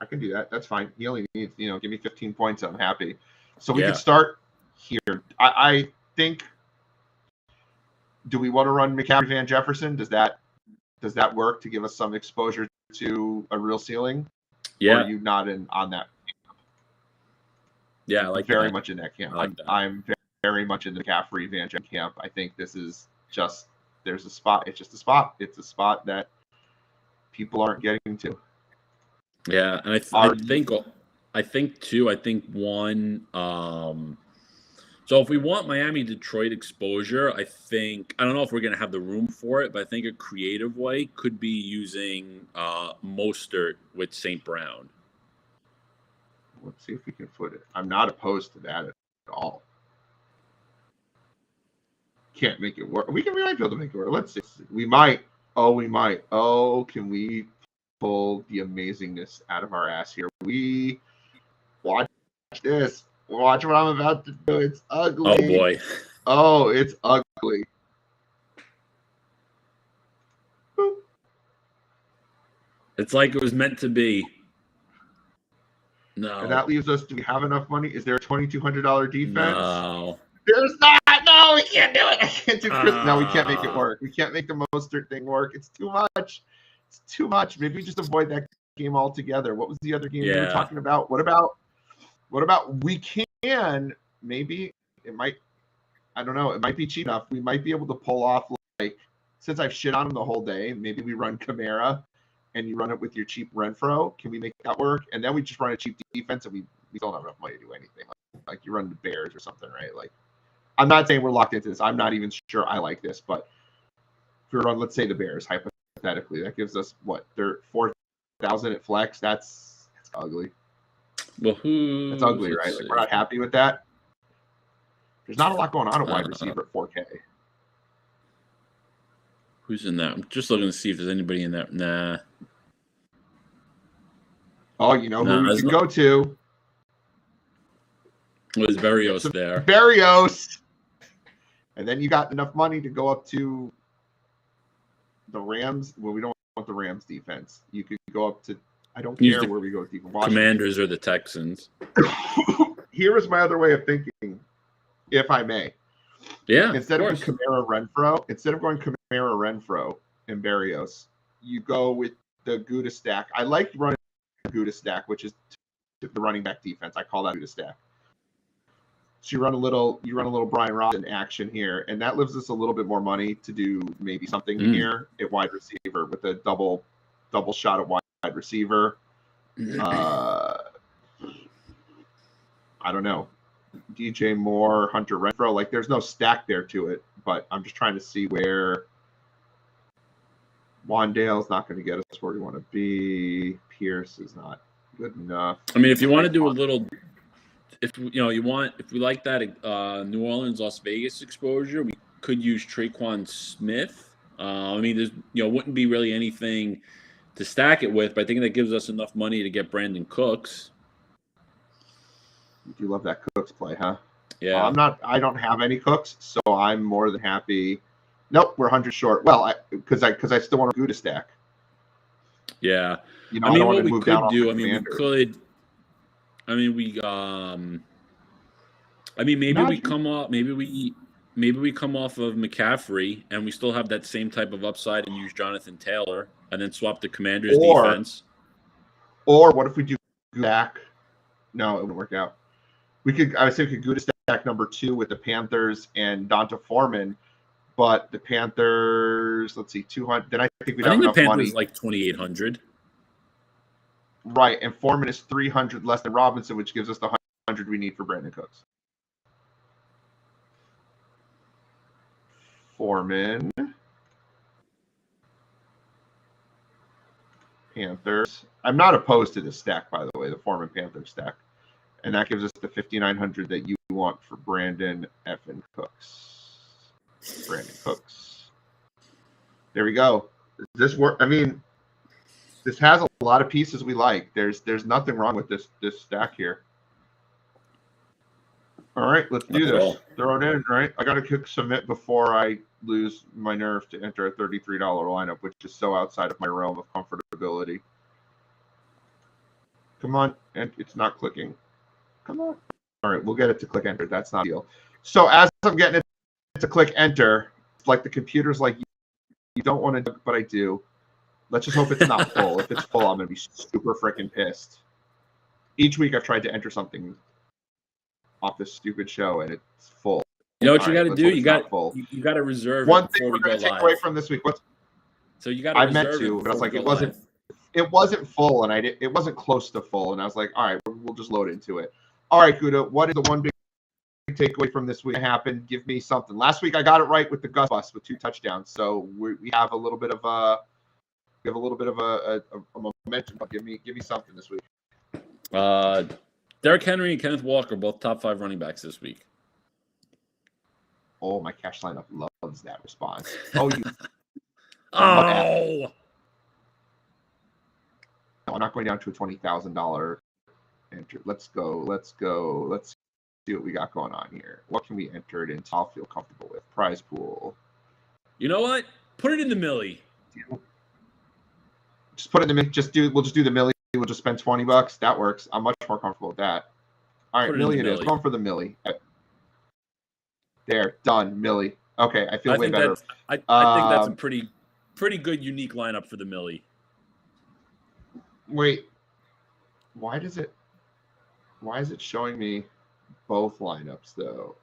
Speaker 1: I can do that. That's fine. He only needs, give me 15 points. I'm happy. So we can start here. I think. Do we want to run McCaffrey, Van Jefferson? Does that work to give us some exposure to a real ceiling?
Speaker 2: Yeah.
Speaker 1: Or are you not on that camp?
Speaker 2: Yeah, I like
Speaker 1: very much in that camp.
Speaker 2: Like that.
Speaker 1: I'm very much in the McCaffrey, Van Jefferson camp. I think this is just there's a spot. It's just a spot. It's a spot that people aren't getting to.
Speaker 2: Yeah, and I think too. I think one. So if we want Miami Detroit exposure, I don't know if we're going to have the room for it, but I think a creative way could be using Mostert with St. Brown.
Speaker 1: Let's see if we can foot it. I'm not opposed to that at all. Can't make it work. We might be able to make it work. Let's see. We might. Oh, we might. Oh, can we pull the amazingness out of our ass here? We watch this. Watch what I'm about to do. It's ugly.
Speaker 2: Oh, boy.
Speaker 1: Oh, it's ugly. Boop.
Speaker 2: It's like it was meant to be. No.
Speaker 1: And that leaves us, do we have enough money? Is there a $2,200 defense?
Speaker 2: No.
Speaker 1: There's not. No, we can't do it. I can't do Chris. No, we can't make it work. We can't make the Mostert thing work. It's too much. It's too much. Maybe we just avoid that game altogether. What was the other game we were talking about? What about we can, maybe it might, I don't know, it might be cheap enough. We might be able to pull off, like, since I've shit on him the whole day, maybe we run Kamara and you run it with your cheap Renfro. Can we make that work? And then we just run a cheap defense and we don't have enough money to do anything. Like you run the Bears or something, right? Like, I'm not saying we're locked into this. I'm not even sure I like this, but if we run, let's say the Bears, hypothetically, that gives us what? They're 4,000 at flex. That's ugly.
Speaker 2: Well,
Speaker 1: that's ugly, right? Like, we're not happy with that. There's not a lot going on at wide receiver at 4K.
Speaker 2: Who's in that? I'm just looking to see if there's anybody in that. Nah.
Speaker 1: Oh, you know who we could go to?
Speaker 2: Was Berrios there?
Speaker 1: Berrios. And then you got enough money to go up to the Rams. Well, we don't want the Rams defense. You could go up to, I don't care where we go with defense.
Speaker 2: Commanders or the Texans.
Speaker 1: Here is my other way of thinking, if I may.
Speaker 2: Yeah.
Speaker 1: Instead of going Kamara Renfro and Berrios, you go with the Gutta stack. I like running the Gutta stack, which is the running back defense. I call that Gutta stack. So you run a little Brian Robinson action here, and that leaves us a little bit more money to do maybe something here at wide receiver with a double shot at wide receiver. I don't know. DJ Moore, Hunter Renfro. Like, there's no stack there to it, but I'm just trying to see where Wandale's not going to get us where we want to be. Pierce is not good enough.
Speaker 2: I mean, if you want to do a little, if we like that New Orleans, Las Vegas exposure, we could use Traquan Smith. I mean, there's wouldn't be really anything to stack it with, but I think that gives us enough money to get Brandon Cooks.
Speaker 1: You love that Cooks play, huh?
Speaker 2: Yeah.
Speaker 1: I don't have any Cooks, so I'm more than happy. Nope, we're 100 short. Well, because I still want a Gutta stack.
Speaker 2: Yeah.
Speaker 1: I mean, what we could do,
Speaker 2: maybe we come up, maybe we maybe we come off of McCaffrey and we still have that same type of upside and use Jonathan Taylor and then swap the Commanders defense.
Speaker 1: Or what if we do stack? No, it wouldn't work out. I would say we could Gutta stack number 2 with the Panthers and Donta Foreman, but the Panthers, let's see, 200. Then I think we'd have enough money.
Speaker 2: I think the Panthers like 2,800.
Speaker 1: Right, and Foreman is 300 less than Robinson, which gives us the 100 we need for Brandon Cooks. Foreman, Panthers. I'm not opposed to this stack, by the way, the Foreman Panthers stack. And that gives us the 5,900 that you want for Brandon effing Cooks. Brandon Cooks. There we go. Does this work? I mean, this has a lot of pieces we like. There's nothing wrong with this stack here. All right, let's do this. Throw it in, right? I got to click submit before I lose my nerve to enter a $33 lineup, which is so outside of my realm of comfortability. Come on, and it's not clicking. Come on. All right, we'll get it to click enter. That's not a deal. So as I'm getting it to click enter, like the computer's like, you don't want to, but I do. Let's just hope it's not full. If it's full, I'm going to be super freaking pissed. Each week I've tried to enter something off this stupid show, and it's full.
Speaker 2: You know what you got to do? You got to reserve
Speaker 1: one thing we're going to take away from this week.
Speaker 2: So you got to.
Speaker 1: I meant to, but I was like, it wasn't full, and it wasn't close to full, and I was like, all right, we'll just load into it. All right, Gutta, what is the one big takeaway from this week that happened? Give me something. Last week I got it right with the Gus bus with 2 touchdowns, so we have a little bit of a momentum. But give me something this week.
Speaker 2: Derrick Henry and Kenneth Walker, both top 5 running backs this week.
Speaker 1: Oh, my cash lineup loves that response. Oh, you.
Speaker 2: Oh.
Speaker 1: No, I'm not going down to a $20,000 enter. Let's go. Let's see what we got going on here. What can we enter it into? I'll feel comfortable with. Prize pool.
Speaker 2: You know what? Put it in the millie.
Speaker 1: Just put it in the we'll just do the millie. We'll just spend $20. That works. I'm much more comfortable with that. All right, millie it is. Going for the millie. There, done. Millie. Okay, I feel way better.
Speaker 2: I think that's a pretty good unique lineup for the millie.
Speaker 1: Wait, why is it showing me both lineups though?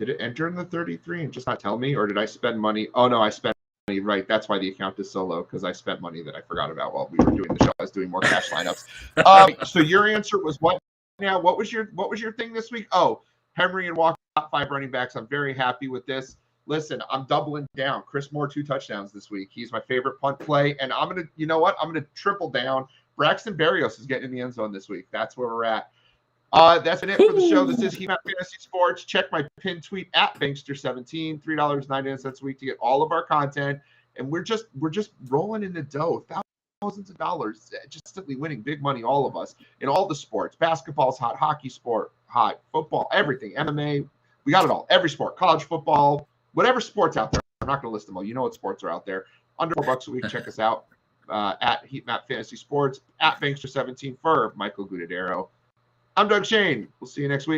Speaker 1: Did it enter in the 33 and just not tell me, or did I spend money? Oh no, I spent money. Right, that's why the account is so low, because I spent money that I forgot about while we were doing the show. I was doing more cash lineups. So your answer was what? Now, what was your thing this week? Oh, Henry and Walker, top 5 running backs. I'm very happy with this. Listen, I'm doubling down. Chris Moore, 2 touchdowns this week. He's my favorite punt play. And I'm going to, you know what? I'm going to triple down. Braxton Berrios is getting in the end zone this week. That's where we're at. That's been it for the show. This is Heat Map Fantasy Sports. Check my pinned tweet at Bankster17, $3.99 a week to get all of our content. And we're just rolling in the dough. Thousands of dollars, just simply winning big money, all of us, in all the sports. Basketball's hot, hockey sport hot, football, everything, MMA. We got it all. Every sport, college football, whatever sports out there. I'm not going to list them all. You know what sports are out there. Under $4 a week. Check us out at Heat Map Fantasy Sports, at Bankster17 for Michael Gudadero. I'm Doug Shane. We'll see you next week.